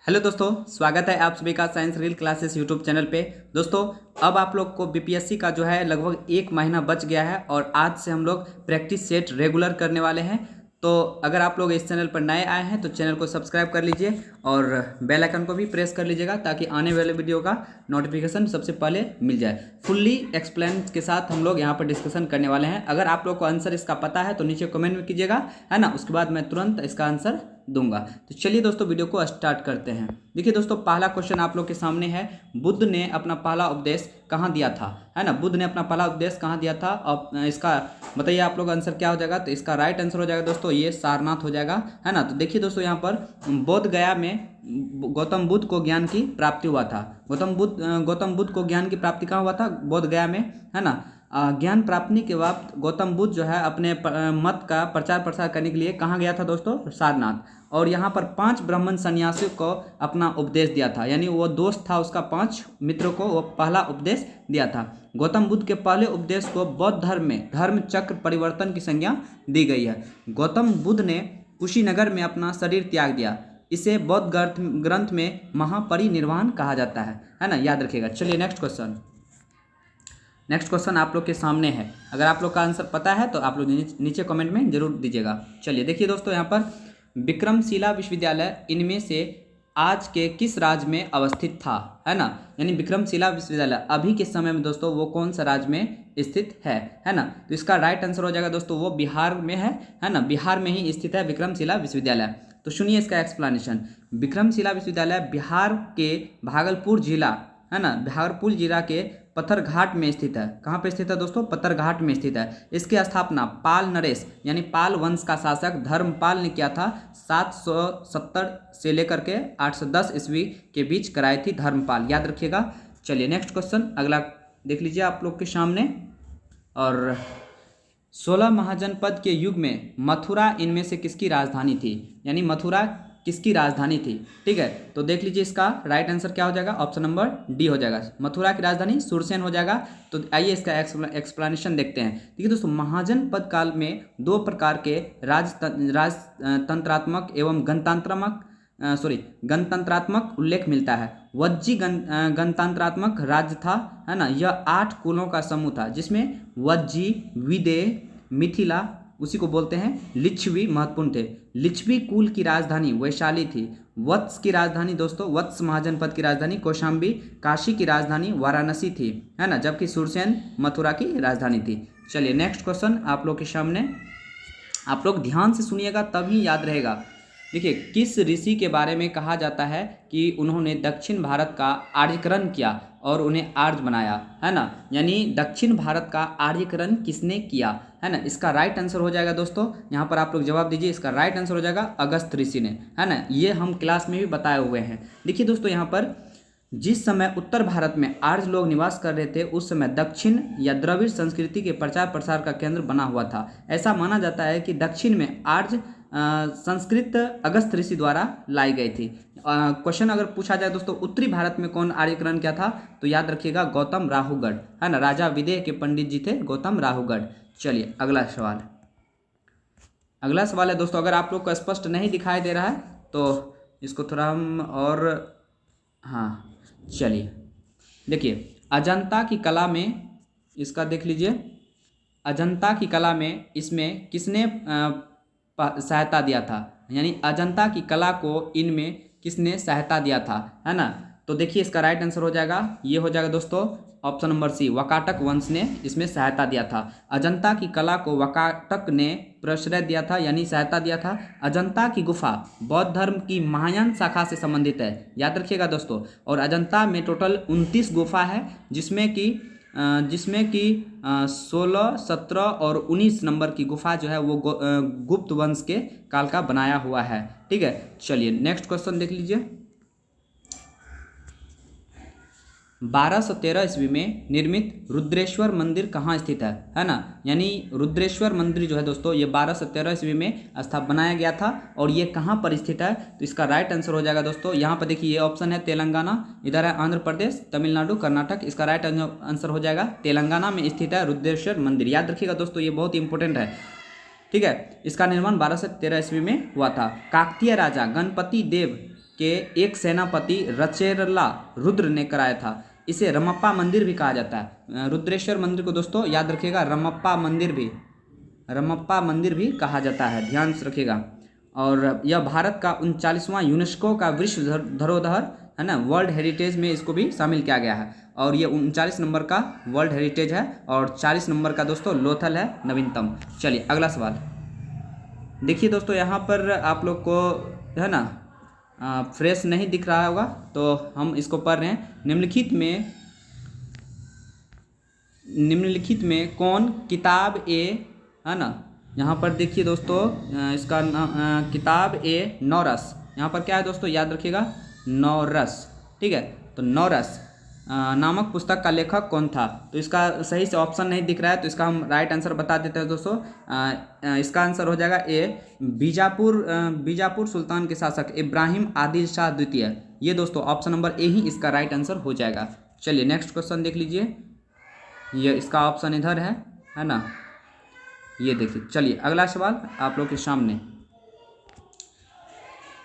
Hello दोस्तों, स्वागत है आप सभी का science reel classes YouTube channel पे। दोस्तों, अब आप लोग को बीपीएससी का जो है लगभग 1 महीना बच गया है और आज से हम लोग प्रैक्टिस सेट रेगुलर करने वाले हैं। तो अगर आप लोग इस चैनल पर नए आए हैं तो चैनल को सब्सक्राइब कर लीजिए और बेल आइकन को भी प्रेस कर लीजिएगा ताकि आने वाले वीडियो का नोटिफिकेशन सबसे पहले मिल जाए। फुल्ली एक्सप्लेन के साथ हम लोग यहाँ पर डिस्कशन करने वाले हैं। अगर आप लोग को आंसर इसका पता है तो नीचे कमेंट में कीजिएगा, है ना। उसके बाद मैं तुरंत इसका आंसर दूंगा। तो चलिए दोस्तों, वीडियो को स्टार्ट करते हैं। देखिए दोस्तों, पहला क्वेश्चन आप लोग के सामने है, बुद्ध ने अपना पहला उपदेश कहाँ दिया था, है ना। बुद्ध ने अपना पहला उपदेश कहाँ दिया था, अब इसका बताइए आप लोग आंसर क्या हो जाएगा। तो इसका राइट आंसर हो जाएगा दोस्तों ये सारनाथ हो जाएगा, है ना। तो देखिए दोस्तों, यहाँ पर बोध गया में गौतम बुद्ध को ज्ञान की प्राप्ति हुआ था। गौतम बुद्ध को ज्ञान की प्राप्ति कहाँ हुआ था, बोध गया में, है ना। ज्ञान प्राप्ति के बाद गौतम बुद्ध जो है अपने मत का प्रचार प्रसार करने के लिए कहाँ गया था दोस्तों, सारनाथ। और यहाँ पर 5 ब्राह्मण सन्यासियों को अपना उपदेश दिया था, यानी वो दोस्त था उसका, 5 मित्रों को वो पहला उपदेश दिया था। गौतम बुद्ध के पहले उपदेश को बौद्ध धर्म में धर्म चक्र परिवर्तन की संज्ञा दी गई है। गौतम बुद्ध ने कुशीनगर में अपना शरीर त्याग दिया। इसे बौद्ध ग्रंथ में महापरिनिर्वाण कहा जाता है ना, याद रखिएगा। चलिए नेक्स्ट क्वेश्चन आप लोग के सामने है। अगर आप लोग का आंसर पता है तो आप लोग नीचे कमेंट में जरूर दीजिएगा। चलिए देखिए दोस्तों, यहाँ पर विक्रमशिला विश्वविद्यालय इनमें से आज के किस राज्य में अवस्थित था, है ना। यानी विक्रमशिला विश्वविद्यालय अभी के समय में दोस्तों वो कौन सा राज्य में स्थित है ना। तो इसका राइट आंसर हो जाएगा दोस्तों वो बिहार में है ना। बिहार में ही स्थित है विक्रमशिला विश्वविद्यालय। तो सुनिए इसका एक्सप्लेनेशन। विक्रमशिला विश्वविद्यालय बिहार के भागलपुर जिला, है ना, भागलपुर जिला के पत्थरघाट में स्थित है। कहाँ पे स्थित है दोस्तों, पत्थरघाट में स्थित है। इसकी स्थापना पाल नरेश यानी पाल वंश का शासक धर्मपाल ने किया था। 770 से लेकर के 810 ईस्वी के बीच कराई थी धर्मपाल, याद रखिएगा। चलिए नेक्स्ट क्वेश्चन अगला देख लीजिए आप लोग के सामने। और 16 महाजनपद के युग में मथुरा इनमें से किसकी राजधानी थी, यानी मथुरा किसकी राजधानी थी। ठीक है, तो देख लीजिए इसका राइट आंसर क्या हो जाएगा, ऑप्शन नंबर डी हो जाएगा। मथुरा की राजधानी सुरसेन हो जाएगा। तो आइए इसका एक्सप्लेनेशन देखते हैं। देखिए दोस्तों, महाजनपद काल में 2 प्रकार के राजतंत्रात्मक एवं गणतंत्रात्मक उल्लेख मिलता है। वज्जी गणतंत्रात्मक राज्य था, है ना। यह 8 कुलों का समूह था, जिसमें वज्जी, विदेह, मिथिला, उसी को बोलते हैं लिच्छवी महत्वपूर्ण थे। लिच्छवी कुल की राजधानी वैशाली थी। वत्स की राजधानी दोस्तों, वत्स महाजनपद की राजधानी कौशाम्बी, काशी की राजधानी वाराणसी थी, है ना, जबकि सुरसेन मथुरा की राजधानी थी। चलिए नेक्स्ट क्वेश्चन आप लोग के सामने। आप लोग ध्यान से सुनिएगा तभी याद रहेगा। देखिए, किस ऋषि के बारे में कहा जाता है कि उन्होंने दक्षिण भारत का आर्यकरण किया और उन्हें आर्य बनाया, है ना। यानी दक्षिण भारत का आर्यकरण किसने किया, है ना। इसका राइट आंसर हो जाएगा दोस्तों, यहाँ पर आप लोग जवाब दीजिए। इसका राइट आंसर हो जाएगा अगस्त ऋषि ने, है ना। ये हम क्लास में भी बताए हुए हैं। देखिए दोस्तों, यहाँ पर जिस समय उत्तर भारत में आर्य लोग निवास कर रहे थे, उस समय दक्षिण या द्रविड़ संस्कृति के प्रचार प्रसार का केंद्र बना हुआ था। ऐसा माना जाता है कि दक्षिण में आर्य संस्कृत अगस्त ऋषि द्वारा लाई गई थी। क्वेश्चन अगर पूछा जाए दोस्तों, उत्तरी भारत में कौन आर्यकरण किया था, तो याद रखिएगा गौतम राहुगढ़, है ना। राजा विदेह के पंडित जी थे गौतम राहुगढ़। चलिए अगला सवाल है दोस्तों। अगर आप लोग को स्पष्ट नहीं दिखाई दे रहा है तो इसको थोड़ा हम और, हाँ चलिए देखिए, अजंता की कला में, इसका देख लीजिए, अजंता की कला में इसमें किसने सहायता दिया था, यानी अजंता की कला को इनमें किसने सहायता दिया था, है ना। तो देखिए इसका राइट आंसर हो जाएगा, ये हो जाएगा दोस्तों ऑप्शन नंबर सी, वाकाटक वंश ने इसमें सहायता दिया था। अजंता की कला को वाकाटक ने प्रश्रय दिया था, यानी सहायता दिया था। अजंता की गुफा बौद्ध धर्म की महायान शाखा से संबंधित है, याद रखिएगा दोस्तों। और अजंता में टोटल 29 गुफा है, जिसमें कि 16, 17 और 19 नंबर की गुफा जो है वो गुप्त वंश के काल का बनाया हुआ है। ठीक है, चलिए नेक्स्ट क्वेश्चन देख लीजिए। 1213 ईस्वी में निर्मित रुद्रेश्वर मंदिर कहाँ स्थित है ना। यानी रुद्रेश्वर मंदिर जो है दोस्तों, ये 1213 ईस्वी में बनाया गया था और ये कहाँ पर स्थित है, तो इसका राइट आंसर हो जाएगा दोस्तों, यहाँ पर देखिए ये ऑप्शन है तेलंगाना, इधर है आंध्र प्रदेश, तमिलनाडु, कर्नाटक। इसका राइट आंसर हो जाएगा तेलंगाना में स्थित है रुद्रेश्वर मंदिर, याद रखिएगा दोस्तों, ये बहुत इंपॉर्टेंट है। ठीक है, इसका निर्माण 1213 ईस्वी में हुआ था। काकतीय राजा गणपति देव के एक सेनापति रचेरला रुद्र ने कराया था। इसे रमप्पा मंदिर भी कहा जाता है। रुद्रेश्वर मंदिर को दोस्तों याद रखिएगा, रमप्पा मंदिर भी कहा जाता है, ध्यान से रखिएगा। और यह भारत का 39वां यूनेस्को का विश्व धरोहर है ना, वर्ल्ड हेरिटेज में इसको भी शामिल किया गया है। और ये 39 नंबर का वर्ल्ड हेरिटेज है और 40 नंबर का दोस्तों लोथल है नवीनतम। चलिए अगला सवाल देखिए दोस्तों, यहाँ पर आप लोग को है ना फ्रेश नहीं दिख रहा होगा, तो हम इसको पढ़ रहे हैं। निम्नलिखित में कौन किताब ए है ना, यहाँ पर देखिए दोस्तों इसका किताब ए नौरस, यहाँ पर क्या है दोस्तों याद रखिएगा, नौरस, ठीक है। तो नौरस नामक पुस्तक का लेखक कौन था? तो इसका सही से ऑप्शन नहीं दिख रहा है, तो इसका हम राइट आंसर बता देते हैं दोस्तों। इसका आंसर हो जाएगा ए, बीजापुर सुल्तान के शासक इब्राहिम आदिल शाह द्वितीय। ये दोस्तों ऑप्शन नंबर ए ही इसका राइट आंसर हो जाएगा। चलिए नेक्स्ट क्वेश्चन देख लीजिए, ये इसका ऑप्शन इधर है ना, ये देखिए। चलिए अगला सवाल आप लोग के सामने,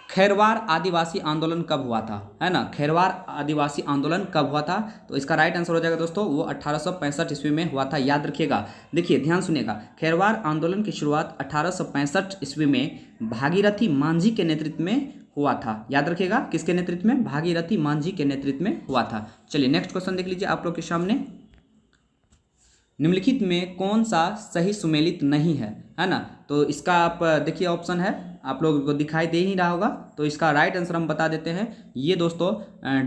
खैरवार आदिवासी आंदोलन कब हुआ था? है ना, खैरवार आदिवासी आंदोलन कब हुआ था? तो इसका राइट आंसर हो जाएगा दोस्तों, वो 1865 ईस्वी में हुआ था, याद रखिएगा। देखिए ध्यान सुनिएगा, खैरवार आंदोलन की शुरुआत 1865 ईस्वी में भागीरथी मांझी के नेतृत्व में हुआ था, याद रखिएगा। किसके नेतृत्व में? भागीरथी मांझी के नेतृत्व में हुआ था। चलिए नेक्स्ट क्वेश्चन देख लीजिए आप लोग के सामने, निम्नलिखित में कौन सा सही सुमेलित नहीं है ना। तो इसका आप देखिए ऑप्शन है, आप लोगों को दिखाई दे ही रहा होगा, तो इसका राइट आंसर हम बता देते हैं। ये दोस्तों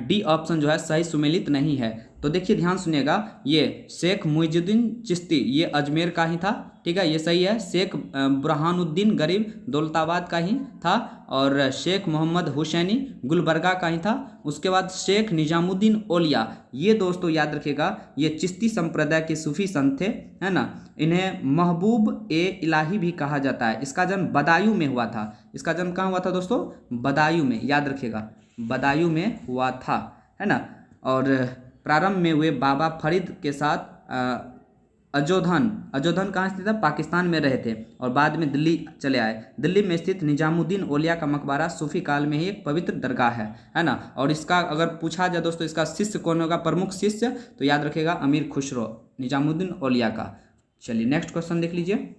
डी ऑप्शन जो है सही सुमेलित नहीं है। तो देखिए ध्यान सुनिएगा, ये शेख मुइजुद्दीन चिश्ती ये अजमेर का ही था, ठीक है, ये सही है। शेख बुरहानुद्दीन गरीब दौलताबाद का ही था, और शेख मोहम्मद हुसैनी गुलबर्गा का ही था। उसके बाद शेख निजामुद्दीन औलिया, ये दोस्तों याद रखिएगा, ये चिश्ती संप्रदाय के सूफी संत थे, है ना। इन्हें महबूब ए इलाही भी कहा जाता है। इसका जन्म बदायूं में हुआ था। इसका जन्म कहाँ हुआ था दोस्तों? बदायूं में, याद रखिएगा, बदायूं में हुआ था, है ना। और प्रारंभ में वे बाबा फरीद के साथ अजोधन कहाँ स्थित है? पाकिस्तान में रहे थे, और बाद में दिल्ली चले आए। दिल्ली में स्थित निजामुद्दीन औलिया का मकबरा सूफी काल में ही एक पवित्र दरगाह है ना। और इसका अगर पूछा जाए दोस्तों, इसका शिष्य कौन होगा, प्रमुख शिष्य, तो याद रखिएगा अमीर खुसरो, निजामुद्दीन औलिया का। चलिए नेक्स्ट क्वेश्चन देख लीजिए,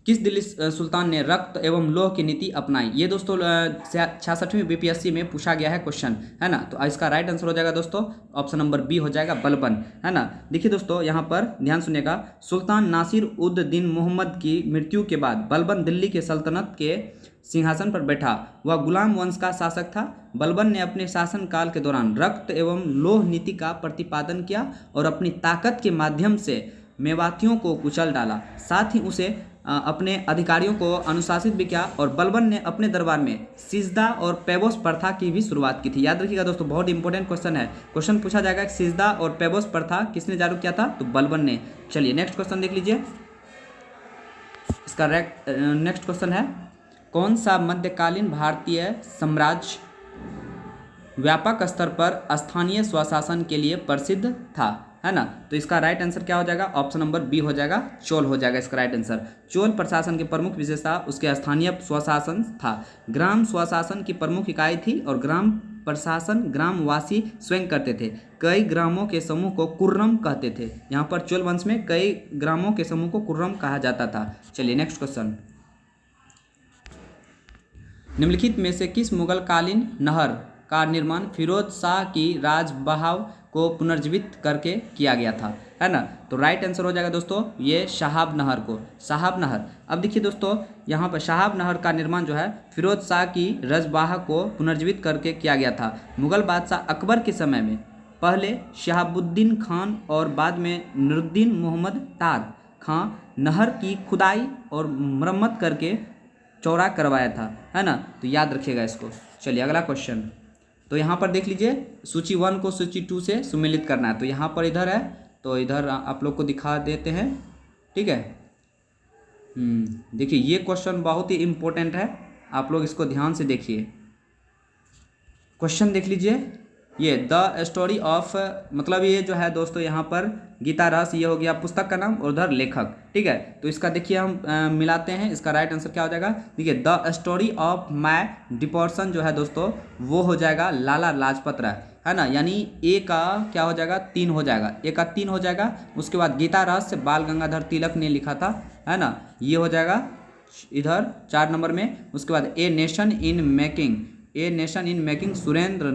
किस दिल्ली सुल्तान ने रक्त एवं लोह की नीति अपनाई? ये दोस्तों 66वीं बीपीएससी में पूछा गया है क्वेश्चन, है ना। तो इसका राइट आंसर हो जाएगा दोस्तों, ऑप्शन नंबर बी हो जाएगा, बलबन, है ना। देखिए दोस्तों यहाँ पर ध्यान सुनिएगा, सुल्तान नासिर उद दीन मोहम्मद की मृत्यु के बाद बलबन दिल्ली के सल्तनत के सिंहासन पर बैठा। वह गुलाम वंश का शासक था। बलबन ने अपने शासनकाल के दौरान रक्त एवं लोह नीति का प्रतिपादन किया और अपनी ताकत के माध्यम से मेवातियों को कुचल डाला। साथ ही उसे अपने अधिकारियों को अनुशासित भी किया, और बलबन ने अपने दरबार में सिजदा और पैबोस प्रथा की भी शुरुआत की थी। याद रखिएगा दोस्तों, बहुत इंपॉर्टेंट क्वेश्चन है। क्वेश्चन पूछा जाएगा सिजदा और पैबोस प्रथा किसने जारी किया था? तो बलबन ने। चलिए नेक्स्ट क्वेश्चन देख लीजिए, इसका नेक्स्ट क्वेश्चन है, कौन सा मध्यकालीन भारतीय साम्राज्य व्यापक स्तर पर स्थानीय स्वशासन के लिए प्रसिद्ध था? है ना। तो इसका राइट आंसर क्या हो जाएगा? ऑप्शन नंबर बी हो जाएगा, चोल हो जाएगा इसका राइट आंसर। चोल प्रशासन की प्रमुख विशेषता उसके स्थानीय स्वशासन था। ग्राम स्वशासन की प्रमुख इकाई थी, और ग्राम प्रशासन ग्रामवासी स्वयं करते थे। कई ग्रामों के समूह को कुर्रम कहते थे। यहाँ पर चोल वंश में कई ग्रामों के समूह को कुर्रम कहा जाता था। चलिए नेक्स्ट क्वेश्चन, निम्नलिखित में से किस मुगल कालीन नहर का निर्माण फिरोज शाह की राजबहाव को पुनर्जीवित करके किया गया था? है ना। तो राइट आंसर हो जाएगा दोस्तों ये साहब नहर को, साहब नहर। अब देखिए दोस्तों यहाँ पर साहब नहर का निर्माण जो है फिरोज शाह की राजबहाव को पुनर्जीवित करके किया गया था। मुगल बादशाह अकबर के समय में पहले शहाबुद्दीन खान और बाद में नूरुद्दीन मोहम्मद तार खां नहर की खुदाई और मरम्मत करके चौड़ा करवाया था, है ना। तो याद रखिएगा इसको। चलिए अगला क्वेश्चन, तो यहाँ पर देख लीजिए, सूची 1 को सूची 2 से सुमेलित करना है। तो यहाँ पर इधर है, तो इधर आप लोग को दिखा देते हैं, ठीक है। देखिए ये क्वेश्चन बहुत ही इम्पोर्टेंट है, आप लोग इसको ध्यान से देखिए। क्वेश्चन देख लीजिए, ये द स्टोरी ऑफ, मतलब ये जो है दोस्तों यहाँ पर गीता रस, ये हो गया पुस्तक का नाम और उधर लेखक, ठीक है। तो इसका देखिए हम मिलाते हैं, इसका राइट आंसर क्या हो जाएगा, देखिए द स्टोरी ऑफ माय डिपोर्शन जो है दोस्तों वो हो जाएगा लाला लाजपत राय, है ना। यानी ए का क्या हो जाएगा, 3 हो जाएगा, ए का 3 हो जाएगा। उसके बाद गीता रहस्य बाल गंगाधर तिलक ने लिखा था, है ना, ये हो जाएगा इधर 4 नंबर में। उसके बाद a nation in making, a nation in making Surendra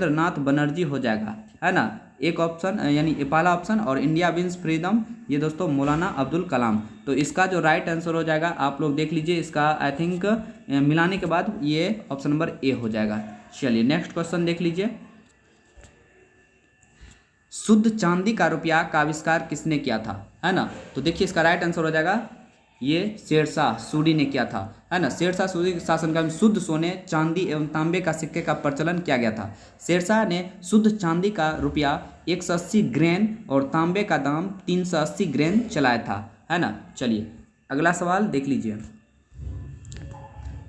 Nath Banerjee हो जाएगा, है ना। एक ऑप्शन यानी पहला ऑप्शन, और इंडिया विंस फ्रीडम ये दोस्तों मौलाना अब्दुल कलाम। तो इसका जो राइट आंसर हो जाएगा आप लोग देख लीजिए, इसका आई थिंक मिलाने के बाद ये ऑप्शन नंबर ए हो जाएगा। चलिए नेक्स्ट क्वेश्चन देख लीजिए। शुद्ध चांदी का रुपया का आविष्कार किसने किया था, है ना। तो देखिए इसका राइट आंसर हो जाएगा ये शेरशाह सूरी ने किया था, है ना। शेरशाह सूरी के शासनकाल में शुद्ध सोने, चांदी एवं तांबे का सिक्के का प्रचलन किया गया था। शेरशाह ने शुद्ध चांदी का रुपया 180 ग्रेन और तांबे का दाम 380 ग्रेन चलाया था, है ना। चलिए अगला सवाल देख लीजिए।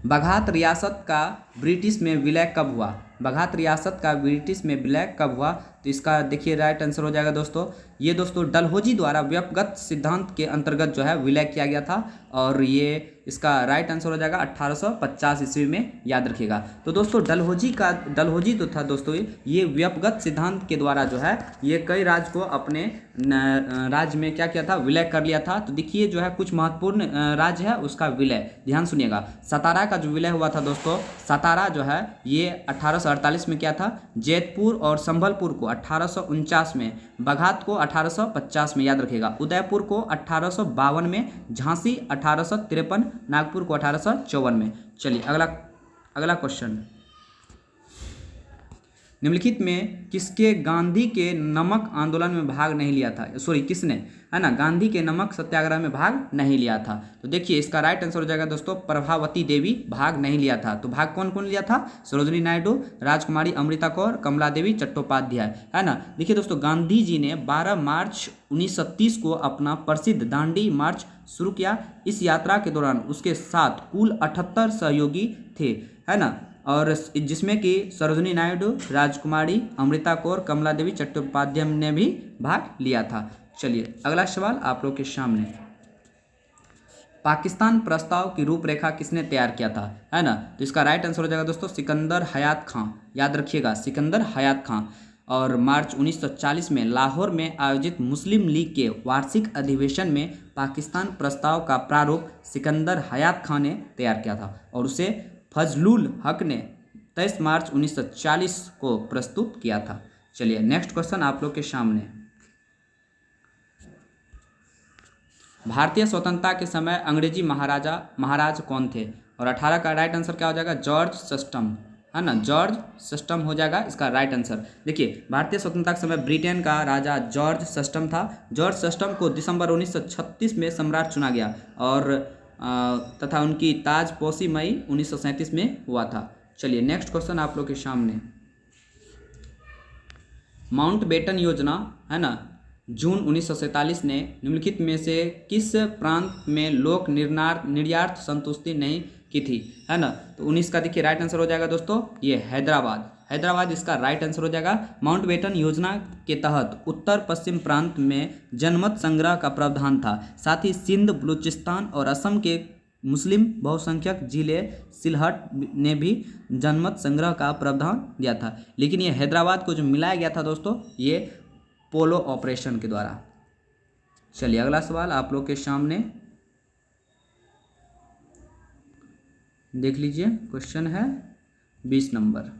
बघात रियासत का ब्रिटिश में विलय कब हुआ, बघात रियासत का ब्रिटिश में विलय कब हुआ। तो इसका देखिए राइट आंसर हो जाएगा दोस्तों, ये दोस्तों डलहौजी द्वारा व्यपगत सिद्धांत के अंतर्गत जो है विलय किया गया था, और ये इसका राइट आंसर हो जाएगा 1850 ईस्वी में, याद रखिएगा। तो दोस्तों डलहौजी तो था दोस्तों, ये व्यपगत सिद्धांत के द्वारा जो है ये कई राज्य को अपने राज्य में क्या किया था, विलय कर लिया था। तो देखिए जो है कुछ महत्वपूर्ण राज्य है उसका विलय, ध्यान सुनिएगा। सतारा का जो विलय हुआ था दोस्तों, सतारा जो है ये 1848 में क्या था, जैतपुर और संभलपुर को 1849 में, बघात को 1850 में, याद रखिएगा। उदयपुर को 1852 में, झांसी 1853, नागपुर को 1854 में। चलिए अगला क्वेश्चन। निम्नलिखित में किसके गांधी के नमक आंदोलन में भाग नहीं लिया था, सॉरी किसने, है ना, गांधी के नमक सत्याग्रह में भाग नहीं लिया था। तो देखिए इसका राइट आंसर हो जाएगा दोस्तों प्रभावती देवी भाग नहीं लिया था। तो भाग कौन कौन लिया था, सरोजिनी नायडू, राजकुमारी अमृता कौर, कमला देवी चट्टोपाध्याय, है ना। देखिए दोस्तों गांधी जी ने 12 मार्च 1930 को अपना प्रसिद्ध दांडी मार्च शुरू किया। इस यात्रा के दौरान उसके साथ कुल 78 सहयोगी थे, है ना, और जिसमें कि सरोजिनी नायडू, राजकुमारी अमृता कौर, कमला देवी चट्टोपाध्याय ने भी भाग लिया था। चलिए अगला सवाल आप लोग के सामने। पाकिस्तान प्रस्ताव की रूपरेखा किसने तैयार किया था, है ना। तो इसका राइट आंसर हो जाएगा दोस्तों सिकंदर हयात खां, याद रखिएगा सिकंदर हयात खां। और मार्च 1940 में लाहौर में आयोजित मुस्लिम लीग के वार्षिक अधिवेशन में पाकिस्तान प्रस्ताव का प्रारूप सिकंदर हयात खां ने तैयार किया था, और उसे फजलुल हक ने 23 मार्च 1940 को प्रस्तुत किया था। चलिए नेक्स्ट क्वेश्चन आप लोग के सामने। भारतीय स्वतंत्रता के समय अंग्रेजी महाराज कौन थे, और 18 का राइट आंसर क्या हो जाएगा, जॉर्ज सस्टम, है ना, जॉर्ज सस्टम हो जाएगा इसका राइट आंसर। देखिए भारतीय स्वतंत्रता के समय ब्रिटेन का राजा जॉर्ज सस्टम था। जॉर्ज सस्टम को दिसंबर 1936 में सम्राट चुना गया, और तथा उनकी ताजपोशी मई 1937 में हुआ था। चलिए नेक्स्ट क्वेश्चन आप लोग के सामने। माउंटबेटन योजना, है ना, जून 1947 ने निम्नलिखित में से किस प्रांत में लोक निर्यात संतुष्टि नहीं की थी, है ना। तो 19 का देखिए राइट आंसर हो जाएगा दोस्तों ये हैदराबाद इसका राइट आंसर हो जाएगा। माउंटबेटन योजना के तहत उत्तर पश्चिम प्रांत में जनमत संग्रह का प्रावधान था। साथ ही सिंध, बलूचिस्तान और असम के मुस्लिम बहुसंख्यक जिले सिलहट ने भी जनमत संग्रह का प्रावधान दिया था। लेकिन ये हैदराबाद को जो मिलाया गया था दोस्तों ये पोलो ऑपरेशन के द्वारा। चलिए अगला सवाल आप लोग के सामने देख लीजिए, क्वेश्चन है 20 नंबर।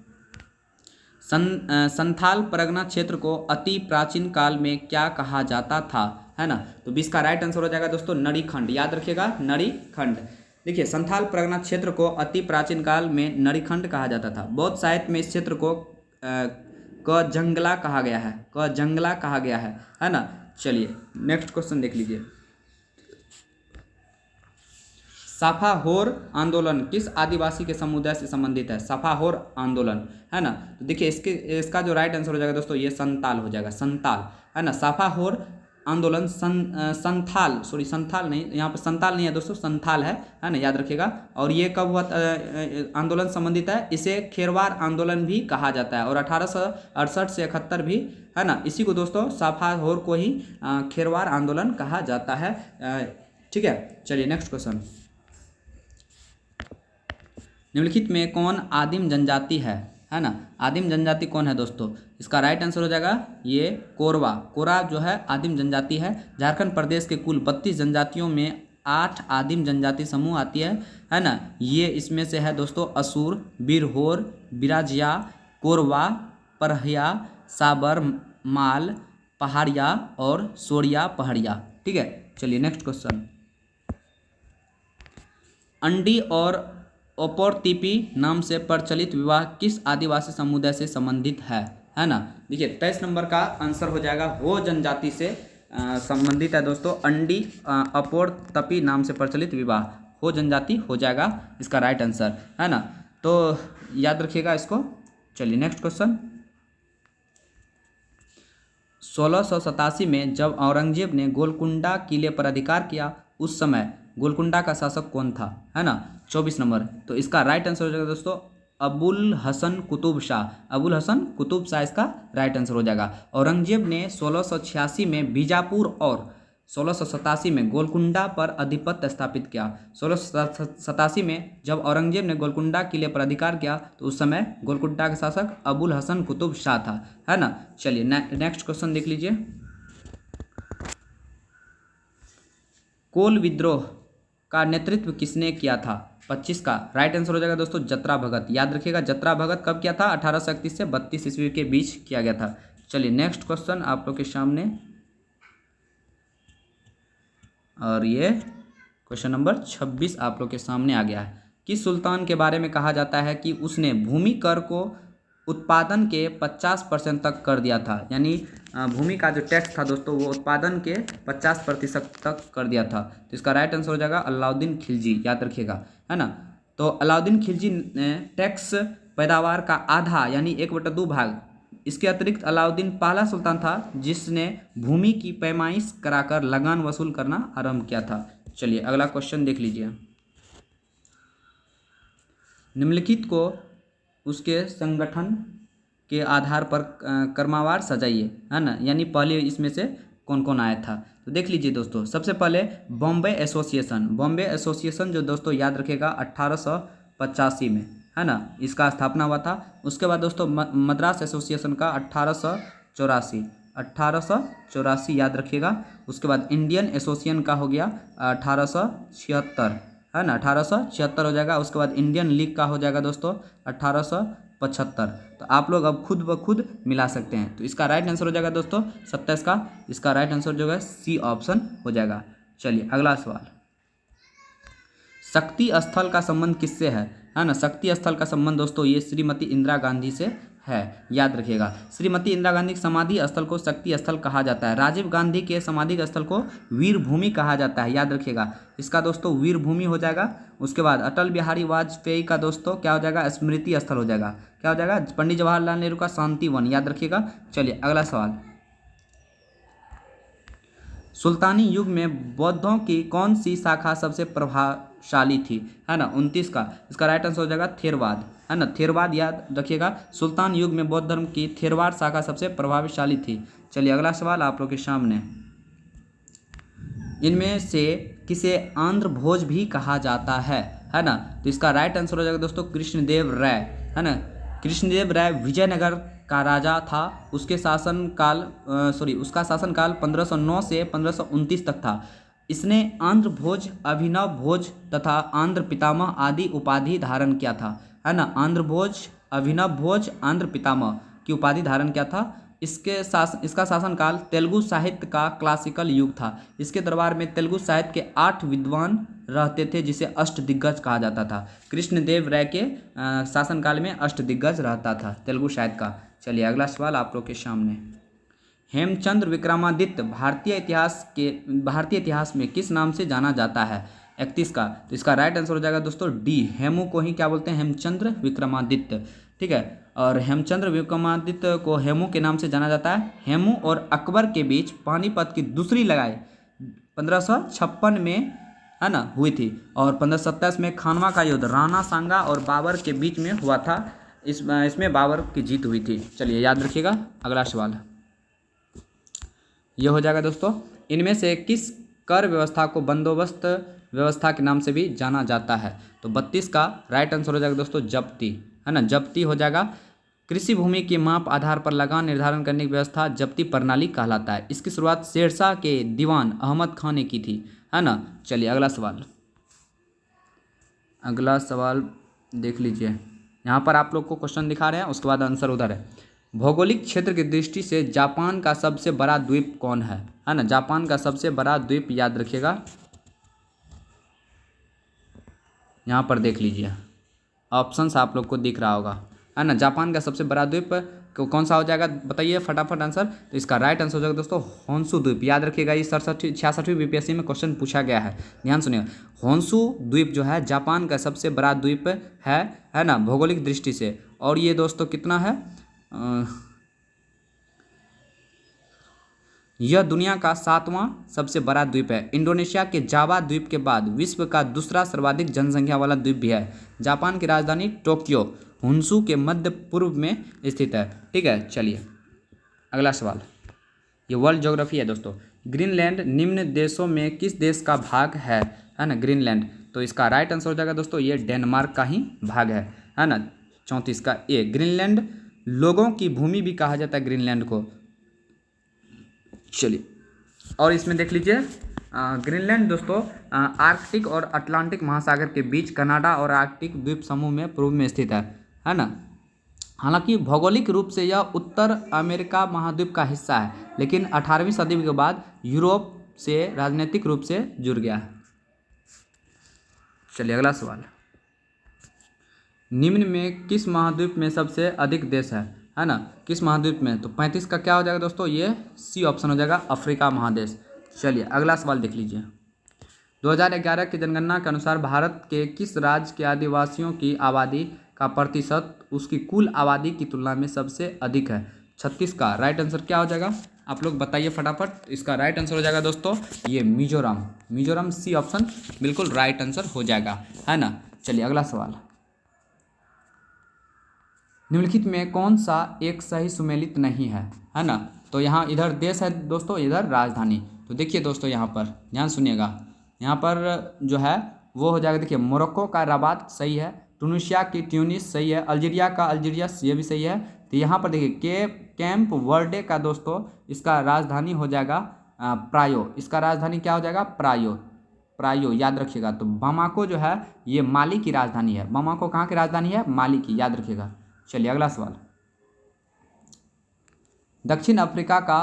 संथाल परगना क्षेत्र को अति प्राचीन काल में क्या कहा जाता था, है ना। तो 20 का राइट आंसर हो जाएगा दोस्तों नरीखंड, याद रखिएगा नरीखंड। देखिए संथाल परगना क्षेत्र को अति प्राचीन काल में नरीखंड कहा जाता था। बौद्ध साहित्य में इस क्षेत्र को कजंगला कहा गया है ना। चलिए नेक्स्ट क्वेश्चन देख लीजिए। साफाहोर आंदोलन किस आदिवासी के समुदाय से संबंधित है, साफाहोर आंदोलन, है ना। तो देखिए इसका जो राइट आंसर हो जाएगा दोस्तों ये संताल हो जाएगा, संताल, है ना। साफाहोर आंदोलन संथाल नहीं, यहाँ पर संताल नहीं है दोस्तों, संथाल है ना, याद रखिएगा। और ये कब हुआ आंदोलन संबंधित है, इसे खेरवार आंदोलन भी कहा जाता है। और 1868 से 71 भी है ना, इसी को दोस्तों साफाहोर को ही खेरवार आंदोलन कहा जाता है। ठीक है, चलिए नेक्स्ट क्वेश्चन। निम्नलिखित में कौन आदिम जनजाति है ना, आदिम जनजाति कौन है दोस्तों? इसका राइट आंसर हो जाएगा ये कोरवा। कोरा जो है आदिम जनजाति है। झारखंड प्रदेश के कुल 32 जनजातियों में 8 आदिम जनजाति समूह आती है ना। ये इसमें से है दोस्तों असुर, बिरहोर, बिराजिया, कोरवा, परहिया, साबर, माल, पहाड़िया और सोरिया पहाड़िया। ठीक है, चलिए नेक्स्ट क्वेश्चन। अंडी और ओपोरतिपी नाम से प्रचलित विवाह किस आदिवासी समुदाय से संबंधित है ना। देखिए 23 नंबर का आंसर हो जाएगा हो जनजाति से संबंधित है दोस्तों। अंडी ओपोरतिपी नाम से प्रचलित विवाह हो जनजाति हो जाएगा इसका राइट आंसर, है ना। तो याद रखिएगा इसको। चलिए नेक्स्ट क्वेश्चन। 1687 में जब औरंगजेब ने गोलकुंडा किले पर अधिकार किया, उस समय गोलकुंडा का शासक कौन था, है ना। 24 नंबर, तो इसका राइट आंसर हो जाएगा दोस्तों अबुल हसन कुतुब शाह। अबुल हसन कुतुब शाह इसका राइट आंसर हो जाएगा। औरंगजेब ने 1686 में बीजापुर और 1687 में गोलकुंडा पर आधिपत्य स्थापित किया। 1687 में जब औरंगजेब ने गोलकुंडा किले पर अधिकार किया तो उस समय गोलकुंडा का शासक अबुल हसन कुतुब शाह था, है ना। चलिए नेक्स्ट क्वेश्चन देख लीजिए। कोल विद्रोह का नेतृत्व किसने किया था? 25 का राइट आंसर हो जाएगा दोस्तों जत्रा भगत। याद रखिएगा जत्रा भगत कब किया था? 1831 से 32 ईस्वी के बीच किया गया था। चलिए नेक्स्ट क्वेश्चन आप लोग के सामने, और ये क्वेश्चन नंबर 26 आप लोग के सामने आ गया है। किस सुल्तान के बारे में कहा जाता है कि उसने भूमि कर को उत्पादन के 50% तक कर दिया था? यानी भूमि का जो टैक्स था दोस्तों वो उत्पादन के 50% तक कर दिया था। तो इसका राइट आंसर हो जाएगा अलाउद्दीन खिलजी। याद रखिएगा, है ना। तो अलाउद्दीन खिलजी ने टैक्स पैदावार का आधा यानी 1/2 भाग, इसके अतिरिक्त अलाउद्दीन पहला सुल्तान था जिसने भूमि की पैमाइश कराकर लगान वसूल करना आरंभ किया था। चलिए अगला क्वेश्चन देख लीजिए। निम्नलिखित को उसके संगठन के आधार पर क्रमवार सजाइए, है ना। यानी पहले इसमें से कौन कौन आया था तो देख लीजिए दोस्तों। सबसे पहले बॉम्बे एसोसिएशन। बॉम्बे एसोसिएशन जो दोस्तों याद रखेगा 1885 में, है ना, इसका स्थापना हुआ था। उसके बाद दोस्तों मद्रास एसोसिएशन का 1884 याद रखिएगा। उसके बाद इंडियन एसोसिएशन का हो गया 1876, है ना, 1876 हो जाएगा। उसके बाद इंडियन लीग का हो जाएगा दोस्तों 1875। तो आप लोग अब खुद ब खुद मिला सकते हैं। तो इसका राइट आंसर हो जाएगा दोस्तों 27 का। इसका राइट आंसर जो है सी ऑप्शन हो जाएगा। चलिए अगला सवाल। शक्ति स्थल का संबंध किससे है ना। शक्ति स्थल का संबंध दोस्तों ये श्रीमती इंदिरा गांधी से है। याद रखिएगा श्रीमती इंदिरा गांधी के समाधि स्थल को शक्ति स्थल कहा जाता है। राजीव गांधी के समाधि स्थल को वीर भूमि कहा जाता है। याद रखिएगा इसका दोस्तों वीर भूमि हो जाएगा। उसके बाद अटल बिहारी वाजपेयी का दोस्तों क्या हो जाएगा? स्मृति स्थल हो जाएगा। क्या हो जाएगा? पंडित जवाहरलाल नेहरू का शांति वन। याद रखिएगा। चलिए अगला सवाल। सुल्तानी युग में बौद्धों की कौन सी शाखा सबसे प्रभावशाली थी, है ना। 29 का इसका राइट आंसर हो जाएगा थेरवाद, है ना। थेरवाद याद रखिएगा। सुल्तान युग में बौद्ध धर्म की थेरवाद शाखा सबसे प्रभावशाली थी। चलिए अगला सवाल आप लोग के सामने। इनमें से किसे आंध्र भोज भी कहा जाता है ना। तो इसका राइट आंसर हो जाएगा दोस्तों कृष्णदेव राय, है ना। कृष्णदेव राय विजयनगर का राजा था। उसका शासनकाल 1509 से 1529 तक था। इसने आंध्र भोज, अभिनव भोज तथा आंध्र पितामह आदि उपाधि धारण किया था, है ना। आंध्र भोज, अभिनव भोज, आंध्र पितामह की उपाधि धारण किया था। इसका शासनकाल तेलुगु साहित्य का क्लासिकल युग था। इसके दरबार में तेलुगु साहित्य के 8 विद्वान रहते थे जिसे अष्टदिग्गज कहा जाता था। कृष्णदेव राय के शासनकाल में अष्टदिग्गज रहता था तेलुगु साहित्य का। चलिए अगला सवाल आप लोग के सामने। हेमचंद्र विक्रमादित्य भारतीय इतिहास में किस नाम से जाना जाता है? 31 का तो इसका राइट आंसर हो जाएगा दोस्तों डी, हेमू को ही क्या बोलते हैं? हेमचंद्र विक्रमादित्य। ठीक है। और हेमचंद्र विक्रमादित्य को हेमू के नाम से जाना जाता है। हेमू और अकबर के बीच पानीपत की दूसरी लड़ाई 1556 में है ना हुई थी, और 1527 में खानवा का युद्ध राणा सांगा और बाबर के बीच में हुआ था। इसमें बाबर की जीत हुई थी। चलिए याद रखिएगा। अगला सवाल यह हो जाएगा दोस्तों, इनमें से किस कर व्यवस्था को बंदोबस्त व्यवस्था के नाम से भी जाना जाता है? तो 32 का राइट आंसर हो जाएगा दोस्तों जब्ती, है ना, जब्ती हो जाएगा। कृषि भूमि के माप आधार पर लगान निर्धारण करने की व्यवस्था जब्ती प्रणाली कहलाता है। इसकी शुरुआत शेरशाह के दीवान अहमद खान ने की थी, है ना। चलिए अगला सवाल, अगला सवाल देख लीजिए। यहाँ पर आप लोग को क्वेश्चन दिखा रहे हैं, उसके बाद आंसर उधर है। भौगोलिक क्षेत्र की दृष्टि से जापान का सबसे बड़ा द्वीप कौन है ना। जापान का सबसे बड़ा द्वीप याद रखिएगा, यहाँ पर देख लीजिए, ऑप्शंस आप लोग को दिख रहा होगा, है ना। जापान का सबसे बड़ा द्वीप कौन सा हो जाएगा बताइए फटाफट आंसर। तो इसका राइट आंसर हो जाएगा दोस्तों होन्शु द्वीप। याद रखिएगा, ये 66वीं बीपीएससी में क्वेश्चन पूछा गया है, ध्यान सुनिए। होन्शु द्वीप जो है जापान का सबसे बड़ा द्वीप है ना, भौगोलिक दृष्टि से। और ये दोस्तों कितना है, यह दुनिया का 7वां सबसे बड़ा द्वीप है। इंडोनेशिया के जावा द्वीप के बाद विश्व का दूसरा सर्वाधिक जनसंख्या वाला द्वीप भी है। जापान की राजधानी टोक्यो होन्शु के मध्य पूर्व में स्थित है। ठीक है, चलिए अगला सवाल, ये वर्ल्ड ज्योग्राफी है दोस्तों। ग्रीनलैंड निम्न देशों में किस देश का भाग है ना, ग्रीनलैंड। तो इसका राइट आंसर हो जाएगा दोस्तों ये डेनमार्क का ही भाग है ना। 34 का ए। ग्रीनलैंड लोगों की भूमि भी कहा जाता है ग्रीनलैंड को। चलिए, और इसमें देख लीजिए ग्रीनलैंड दोस्तों आर्कटिक और अटलांटिक महासागर के बीच कनाडा और आर्कटिक द्वीप समूह में पूर्व में स्थित है ना। हालांकि भौगोलिक रूप से यह उत्तर अमेरिका महाद्वीप का हिस्सा है, लेकिन 18वीं सदी के बाद यूरोप से राजनीतिक रूप से जुड़ गया है। चलिए अगला सवाल, निम्न में किस महाद्वीप में सबसे अधिक देश है ना, किस महाद्वीप में। तो 35 का क्या हो जाएगा दोस्तों, ये सी ऑप्शन हो जाएगा, अफ्रीका महादेश। चलिए अगला सवाल देख लीजिए। 2011 की जनगणना के अनुसार भारत के किस राज्य के आदिवासियों की आबादी का प्रतिशत उसकी कुल आबादी की तुलना में सबसे अधिक है? 36 का राइट आंसर क्या हो जाएगा, आप लोग बताइए फटाफट। इसका राइट आंसर हो जाएगा दोस्तों ये मिजोरम। मिजोरम सी ऑप्शन बिल्कुल राइट आंसर हो जाएगा, है ना। चलिए अगला सवाल, निम्नलिखित में कौन सा एक सही सुमेलित नहीं है ना। तो यहाँ इधर देश है दोस्तों, इधर राजधानी। तो देखिए दोस्तों यहाँ पर ध्यान सुनिएगा, यहाँ पर जो है वो हो जाएगा, देखिए मोरक्को का रबात सही है, टूनिशिया की ट्यूनिस सही है, अल्जीरिया का अल्जीरियस ये भी सही है। तो यहाँ पर देखिए कैंप वर्डे का दोस्तों इसका राजधानी हो जाएगा प्रायो। इसका राजधानी क्या हो जाएगा, प्रायो। प्रायो याद रखिएगा। तो बामाको जो है ये माली की राजधानी है। बामाको कहाँ की राजधानी है, माली की, याद रखिएगा। चलिए अगला सवाल, दक्षिण अफ्रीका का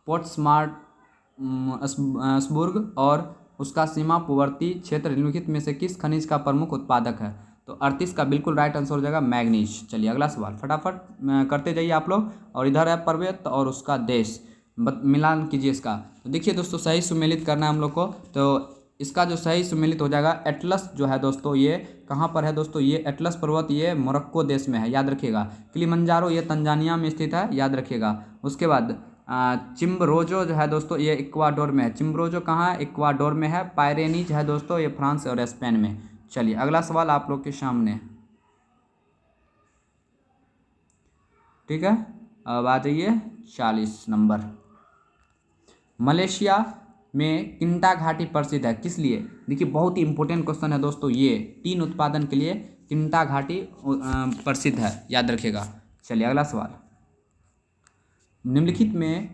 पोर्ट्समार्टसबुर्ग और उसका सीमावर्ती क्षेत्र निम्नलिखित में से किस खनिज का प्रमुख उत्पादक है? तो 38 का बिल्कुल राइट आंसर हो जाएगा मैग्नीज। चलिए अगला सवाल फटाफट करते जाइए आप लोग। और इधर है पर्वत और उसका देश, मिलान कीजिए इसका। तो देखिए दोस्तों सही सुमेलित करना है हम लोग को। तो इसका जो सही सुमेलित हो जाएगा एटलस जो है दोस्तों, ये कहाँ पर है दोस्तों, ये एटलस पर्वत ये मोरक्को देश में है, याद रखिएगा। किलिमंजारो ये तंजानिया में स्थित है, याद रखिएगा। उसके बाद चिम्बरोजो जो है दोस्तों ये इक्वाडोर में है। चिम्बरोजो कहाँ है, इक्वाडोर में है। पायरेनीज है दोस्तों ये फ्रांस और स्पेन में। चलिए अगला सवाल आप लोग के सामने, ठीक है। अब आ जाइए 40 नंबर, मलेशिया में किंटा घाटी प्रसिद्ध है किस लिए? देखिए बहुत ही इंपॉर्टेंट क्वेश्चन है दोस्तों, ये टीन उत्पादन के लिए किंटा घाटी प्रसिद्ध है, याद रखिएगा। चलिए अगला सवाल, निम्नलिखित में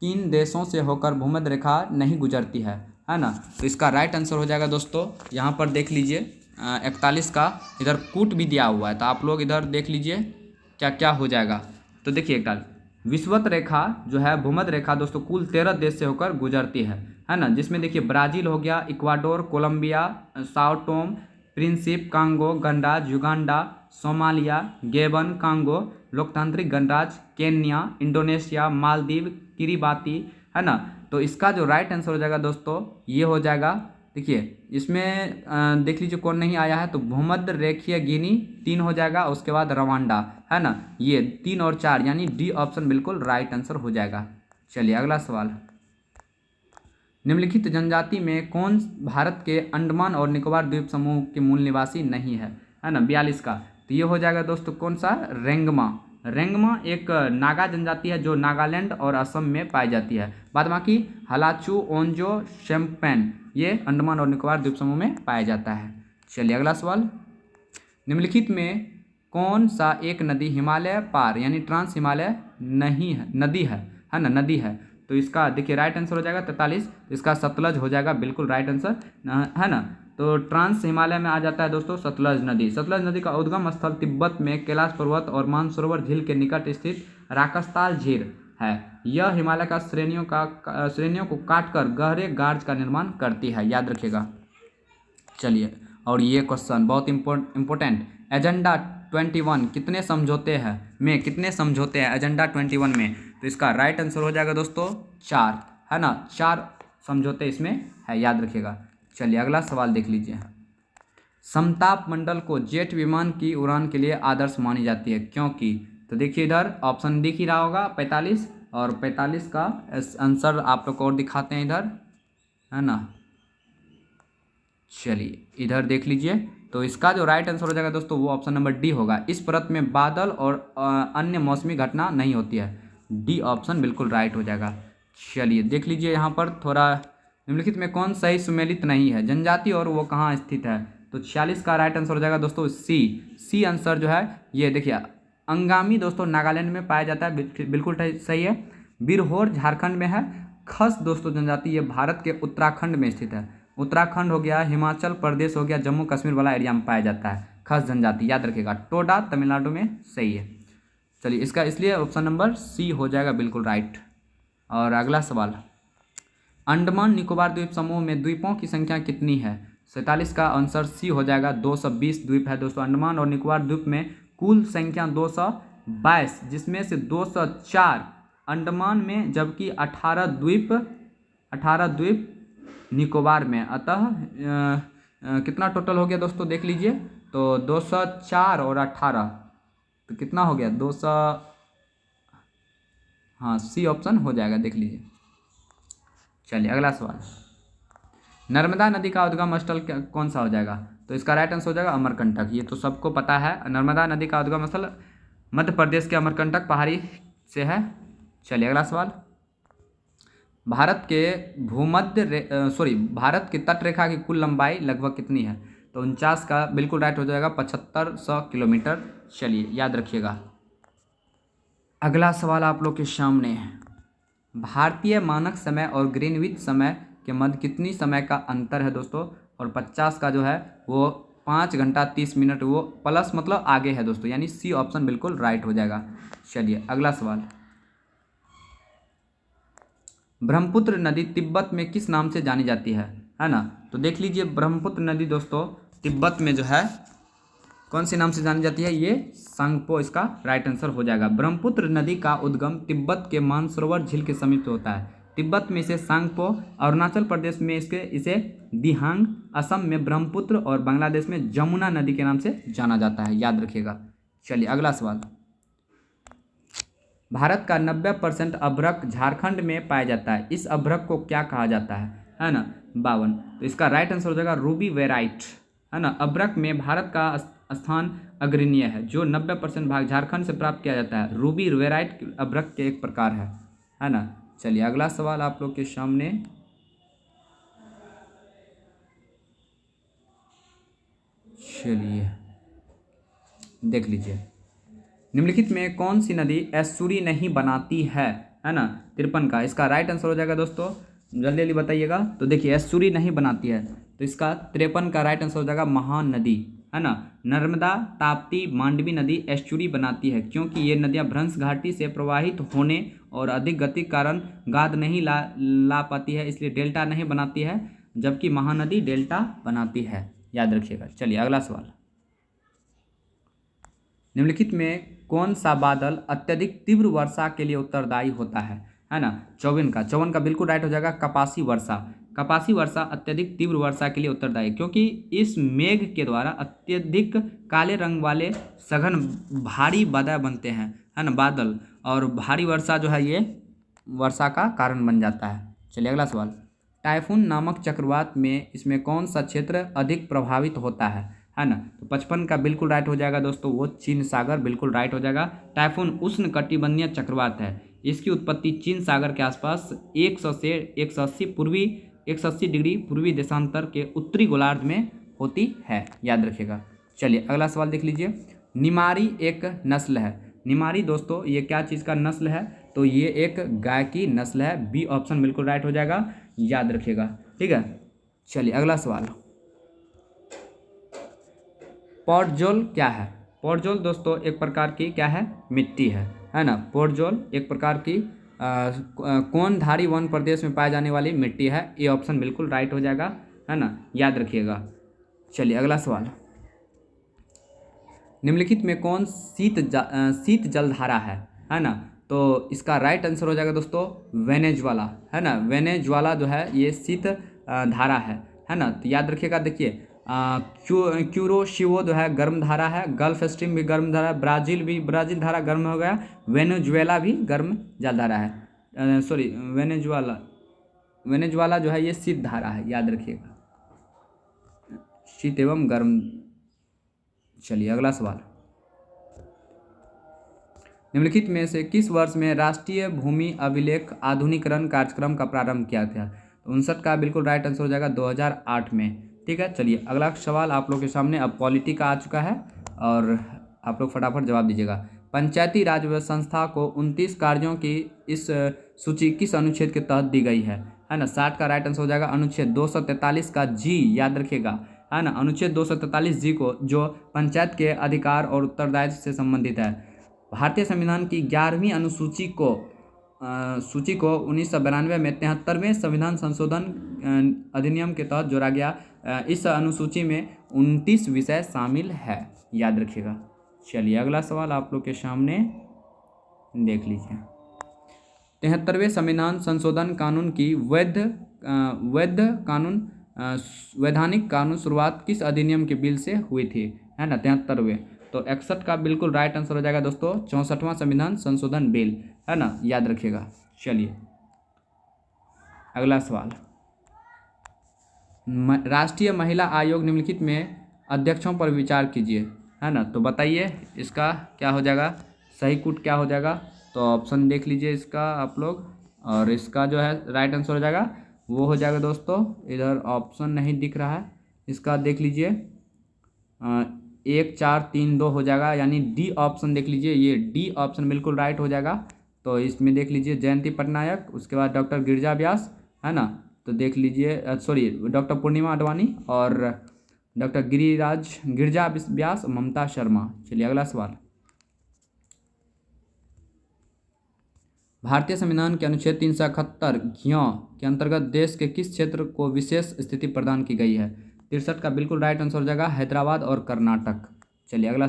किन देशों से होकर भूमध्य रेखा नहीं गुजरती है ना। तो इसका राइट आंसर हो जाएगा दोस्तों यहाँ पर देख लीजिए 41 का, इधर कूट भी दिया हुआ है, तो आप लोग इधर देख लीजिए क्या क्या हो जाएगा। तो देखिए एक डाल विषुवत रेखा जो है भूमध्य रेखा दोस्तों कुल 13 देश से होकर गुजरती है ना। जिसमें देखिए ब्राज़ील हो गया, Ecuador, Colombia, Sao Tome, Principe, Congo, गणराज्य, युगांडा, सोमालिया, गेबन, कांगो, लोकतांत्रिक गणराज्य, केन्या, इंडोनेशिया, मालदीव, किरिबाती, है ना। तो इसका जो राइट आंसर हो जाएगा दोस्तों ये हो जाएगा देखिए इसमें देख लीजिए कौन नहीं आया है, तो भूमध्य रेखीय गिनी 3 हो जाएगा, उसके बाद रवांडा, है ना, ये 3 और 4 यानी डी ऑप्शन बिल्कुल राइट आंसर हो जाएगा। चलिए अगला सवाल, निम्नलिखित जनजाति में कौन भारत के अंडमान और निकोबार द्वीप समूह के मूल निवासी नहीं है ना, 42 का, तो ये हो जाएगा दोस्तों कौन सा, रेंगमा। रेंगमा एक नागा जनजाति है जो नागालैंड और असम में पाई जाती है। बाद बाकी हलाचू, ओंजो, शेम्पेन ये अंडमान और निकोबार द्वीप समूह में पाया जाता है। चलिए अगला सवाल, निम्नलिखित में कौन सा एक नदी हिमालय पार यानी ट्रांस हिमालय नहीं है, नदी है ना, नदी है, तो इसका देखिए राइट आंसर हो जाएगा 43, तो इसका सतलज हो जाएगा बिल्कुल राइट आंसर, है ना। तो ट्रांस हिमालय में आ जाता है दोस्तों सतलज नदी। सतलज नदी का उद्गम स्थल तिब्बत में कैलाश पर्वत और मानसरोवर झील के निकट स्थित राकसताल झील है। यह हिमालय का श्रेणियों को काटकर गहरे गार्ज का निर्माण करती है, याद रखिएगा। चलिए, और ये क्वेश्चन बहुत इंपॉर्टेंट, एजेंडा 21 कितने समझौते हैं एजेंडा 21 में, तो इसका राइट आंसर हो जाएगा दोस्तों 4, है ना, 4 समझौते इसमें है, याद रखिएगा। चलिए अगला सवाल देख लीजिए, समताप मंडल को जेट विमान की उड़ान के लिए आदर्श मानी जाती है क्योंकि, तो देखिए इधर ऑप्शन दिख ही रहा होगा 45, और 45 का आंसर आप लोग को और दिखाते हैं इधर, है ना। चलिए इधर देख लीजिए, तो इसका जो राइट आंसर हो जाएगा दोस्तों वो ऑप्शन नंबर डी होगा। इस परत में बादल और अन्य मौसमी घटना नहीं होती है, डी ऑप्शन बिल्कुल राइट हो जाएगा। चलिए देख लीजिए यहाँ पर थोड़ा, निम्नलिखित में कौन सही सुमेलित नहीं है जनजाति और वो कहाँ स्थित है, तो 46 का राइट आंसर हो जाएगा दोस्तों सी आंसर जो है ये देखिए, अंगामी दोस्तों नागालैंड में पाया जाता है, बिल्कुल सही है। बिरहोर झारखंड में है। खस दोस्तों जनजाति ये भारत के उत्तराखंड में स्थित है, उत्तराखंड हो गया, हिमाचल प्रदेश हो गया, जम्मू कश्मीर वाला एरिया में पाया जाता है खस जनजाति, याद रखिएगा। टोडा तमिलनाडु में सही है। चलिए इसका इसलिए ऑप्शन नंबर सी हो जाएगा बिल्कुल राइट। और अगला सवाल, अंडमान निकोबार द्वीप समूह में द्वीपों की संख्या कितनी है, 47 का आंसर सी हो जाएगा, 220 द्वीप है दोस्तों अंडमान और निकोबार द्वीप में। कुल संख्या 222, जिसमें से 204 अंडमान में जबकि 18 द्वीप निकोबार में, अतः कितना टोटल हो गया दोस्तों देख लीजिए, तो 204 और 18 तो कितना हो गया 200, हाँ सी ऑप्शन हो जाएगा देख लीजिए। चलिए अगला सवाल, नर्मदा नदी का उद्गम स्थल कौन सा हो जाएगा, तो इसका राइट आंसर हो जाएगा अमरकंटक, ये तो सबको पता है। नर्मदा नदी का उद्गम स्थल मध्य प्रदेश के अमरकंटक पहाड़ी से है। चलिए अगला सवाल, भारत की तट रेखा की कुल लंबाई लगभग कितनी है, तो 49 का बिल्कुल राइट हो जाएगा, 7500 किलोमीटर। चलिए याद रखिएगा। अगला सवाल आप लोग के सामने है, भारतीय मानक समय और ग्रीनविच समय के मध्य कितनी समय का अंतर है दोस्तों, और 50 का जो है वो 5 घंटा 30 मिनट, वो प्लस मतलब आगे है दोस्तों, यानी सी ऑप्शन बिल्कुल राइट हो जाएगा। चलिए अगला सवाल, ब्रह्मपुत्र नदी तिब्बत में किस नाम से जानी जाती है ना, तो देख लीजिए ब्रह्मपुत्र नदी दोस्तों तिब्बत में जो है कौन से नाम से जानी जाती है, ये सांगपो इसका राइट आंसर हो जाएगा। ब्रह्मपुत्र नदी का उद्गम तिब्बत के मानसरोवर झील के समीप होता है, तिब्बत में इसे सांगपो, अरुणाचल प्रदेश में इसे दिहांग, असम में ब्रह्मपुत्र और बांग्लादेश में जमुना नदी के नाम से जाना जाता है, याद रखिएगा। चलिए अगला सवाल, भारत का 90% अभ्रक झारखंड में पाया जाता है, इस अभ्रक को क्या कहा जाता है ना, 52, तो इसका राइट आंसर हो जाएगा रूबी वेराइट, है ना। अभ्रक में भारत का स्थान अग्रणीय है, जो 90% भाग झारखंड से प्राप्त किया जाता है, रूबी वेराइट अभ्रक के एक प्रकार है ना। चलिए अगला सवाल आप लोग के सामने, चलिए देख लीजिए, निम्नलिखित में कौन सी नदी एस्चुरी नहीं बनाती है ना, 53 का, इसका राइट आंसर हो जाएगा दोस्तों, जल्दी जल्दी बताइएगा। तो देखिए एस्चुरी नहीं बनाती है, तो इसका 53 का राइट आंसर हो जाएगा महानदी, है ना। नर्मदा, ताप्ती, मांडवी नदी एस्चुरी बनाती है क्योंकि ये नदियां भ्रंश घाटी से प्रवाहित होने और अधिक गति के कारण गाद नहीं ला पाती है, इसलिए डेल्टा नहीं बनाती है, जबकि महानदी डेल्टा बनाती है, याद रखिएगा। चलिए अगला सवाल, निम्नलिखित में कौन सा बादल अत्यधिक तीव्र वर्षा के लिए उत्तरदायी होता है ना, 54 का बिल्कुल राइट हो जाएगा, कपासी वर्षा। कपासी वर्षा अत्यधिक तीव्र वर्षा के लिए उत्तरदायी, क्योंकि इस मेघ के द्वारा अत्यधिक काले रंग वाले सघन भारी बादल बनते हैं, है ना, बादल, और भारी वर्षा जो है ये वर्षा का कारण बन जाता है। चलिए अगला सवाल, टाइफून नामक चक्रवात में इसमें कौन सा क्षेत्र अधिक प्रभावित होता है ना। तो 55 का बिल्कुल राइट हो जाएगा दोस्तों, वो चीन सागर बिल्कुल राइट हो जाएगा। टाइफून उष्ण कटिबंधीय चक्रवात है, इसकी उत्पत्ति चीन सागर के आसपास 100 से 180 डिग्री पूर्वी देशांतर के उत्तरी गोलार्ध में होती है, याद रखिएगा। चलिए अगला सवाल देख लीजिए, निमारी एक नस्ल है। निमारी दोस्तों ये क्या चीज़ का नस्ल है, तो ये एक गाय की नस्ल है। बी ऑप्शन बिल्कुल राइट हो जाएगा, याद रखिएगा, ठीक है। चलिए अगला सवाल, पोडजोल क्या है। पोडजोल दोस्तों एक प्रकार की क्या है, मिट्टी है ना। पोडजोल एक प्रकार की कौन धारी वन प्रदेश में पाए जाने वाली मिट्टी है। ये ऑप्शन बिल्कुल राइट हो जाएगा, है ना, याद रखिएगा। चलिए अगला सवाल, निम्नलिखित में कौन शीत जलधारा है ना। तो इसका राइट आंसर हो जाएगा दोस्तों वेनेजुएला, है ना। वेनेजुएला जो है ये शीत धारा है ना। तो याद रखिएगा, देखिए क्यूरोशिवो जो है गर्म धारा है, गल्फ स्ट्रीम भी गर्म धारा है, ब्राज़ील धारा गर्म हो गया, वेनेजुएला भी गर्म जलधारा है। सॉरी, वेनेजुएला जो है ये शीत धारा है, याद रखिएगा, शीत एवं गर्म। चलिए अगला सवाल, निम्नलिखित में से किस वर्ष में राष्ट्रीय भूमि अभिलेख आधुनिकीकरण कार्यक्रम का प्रारंभ किया था। 59 का बिल्कुल राइट आंसर हो जाएगा 2008 में, ठीक है। चलिए अगला सवाल आप लोग के सामने अब पॉलिटी का आ चुका है और आप लोग फटाफट जवाब दीजिएगा। पंचायती राज संस्था को 29 कार्यों की इस सूची किस अनुच्छेद के तहत दी गई है ना। 60 का राइट आंसर हो जाएगा अनुच्छेद 243 का जी, याद रखिएगा, है ना। अनुच्छेद 243 जी को जो पंचायत के अधिकार और उत्तरदायित्व से संबंधित है। भारतीय संविधान की 11वीं अनुसूची को 1992 में 73वें संविधान संशोधन अधिनियम के तहत जोड़ा गया। इस अनुसूची में 29 विषय शामिल है, याद रखिएगा। चलिए अगला सवाल आप लोग के सामने देख लीजिए, 73वें संविधान संशोधन कानून की वैधानिक कानून शुरुआत किस अधिनियम के बिल से हुई थी, है ना, 73वें। तो 61 का बिल्कुल राइट आंसर हो जाएगा दोस्तों 64वां संविधान संशोधन बिल, है ना, याद रखिएगा। चलिए अगला सवाल, राष्ट्रीय महिला आयोग निम्नलिखित में अध्यक्षों पर विचार कीजिए, है ना। तो बताइए इसका क्या हो जाएगा, सही कूट क्या हो जाएगा। तो ऑप्शन देख लीजिए इसका आप लोग, और इसका जो है राइट आंसर हो जाएगा वो हो जाएगा दोस्तों, इधर ऑप्शन नहीं दिख रहा है, इसका देख लीजिए 1 4 3 2 हो जाएगा, यानी डी ऑप्शन देख लीजिए, ये डी ऑप्शन बिल्कुल राइट हो जाएगा। तो इसमें देख लीजिए जयंती पटनायक, उसके बाद डॉक्टर गिरिजा व्यास, है ना। तो देख लीजिए सॉरी डॉक्टर पूर्णिमा आडवाणी और डॉक्टर गिरिजा व्यास, ममता शर्मा। चलिए अगला सवाल, भारतीय संविधान के अनुच्छेद 371 के अंतर्गत देश के किस क्षेत्र को विशेष स्थिति प्रदान की गई है। 63 का बिल्कुल राइट आंसर हो जाएगा हैदराबाद और कर्नाटक। चलिए अगला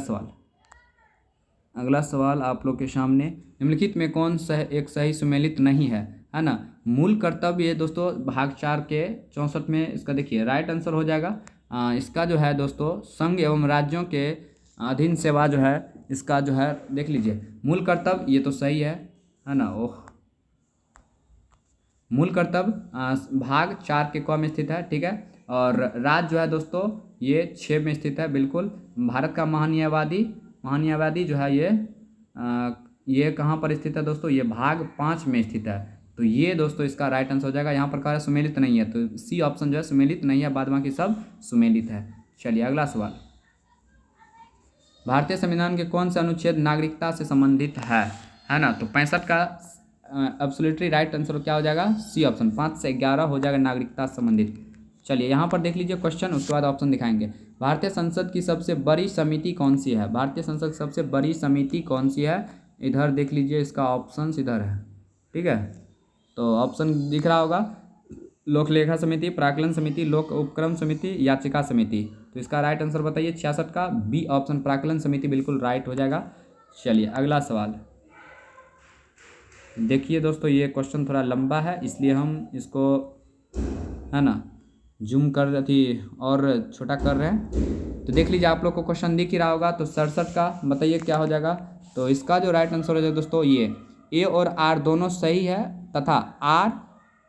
सवाल आप लोग के सामने, निम्नलिखित में कौन सा एक सही सुमेलित नहीं है ना। मूल कर्तव्य दोस्तों भाग 4 के 64 में इसका देखिए राइट आंसर हो जाएगा। इसका जो है दोस्तों संघ एवं राज्यों के अधीन सेवा जो है, इसका जो है देख लीजिए मूल कर्तव्य, ये तो सही है ना। ओह, मूल कर्तव्य भाग 4 के क में स्थित है, ठीक है। और राज्य जो है दोस्तों ये 6 में स्थित है, बिल्कुल। भारत का महान्यायवादी जो है ये कहाँ पर स्थित है दोस्तों, ये भाग 5 में स्थित है। तो ये दोस्तों इसका राइट आंसर हो जाएगा। यहाँ पर कह रहा है सुमेलित नहीं है, तो सी ऑप्शन जो है सुमेलित नहीं है, बाद बाकी सब सुमेलित है। चलिए अगला सवाल, भारतीय संविधान के कौन से अनुच्छेद नागरिकता से संबंधित है ना। तो 65 का एब्सोल्युटली राइट आंसर क्या हो जाएगा, सी ऑप्शन, 5 से 11 हो जाएगा नागरिकता से संबंधित। चलिए यहाँ पर देख लीजिए क्वेश्चन, उसके बाद ऑप्शन दिखाएंगे। भारतीय संसद की सबसे बड़ी समिति कौन सी है। भारतीय संसद की सबसे बड़ी समिति कौन सी है, इधर देख लीजिए, इसका ऑप्शन इधर है, ठीक है। तो ऑप्शन दिख रहा होगा, लोक लेखा समिति, प्राक्कलन समिति, लोक उपक्रम समिति, याचिका समिति। तो इसका राइट आंसर बताइए 66 का बी ऑप्शन प्राक्कलन समिति बिल्कुल राइट हो जाएगा। चलिए अगला सवाल देखिए दोस्तों, ये क्वेश्चन थोड़ा लंबा है इसलिए हम इसको है ना, जूम कर थी और छोटा कर रहे हैं। तो देख लीजिए, आप लोग को क्वेश्चन दिख ही रहा होगा। तो 67 का बताइए क्या हो जाएगा। तो इसका जो राइट आंसर हो जाएगा दोस्तों, ये ए और आर दोनों सही है तथा आर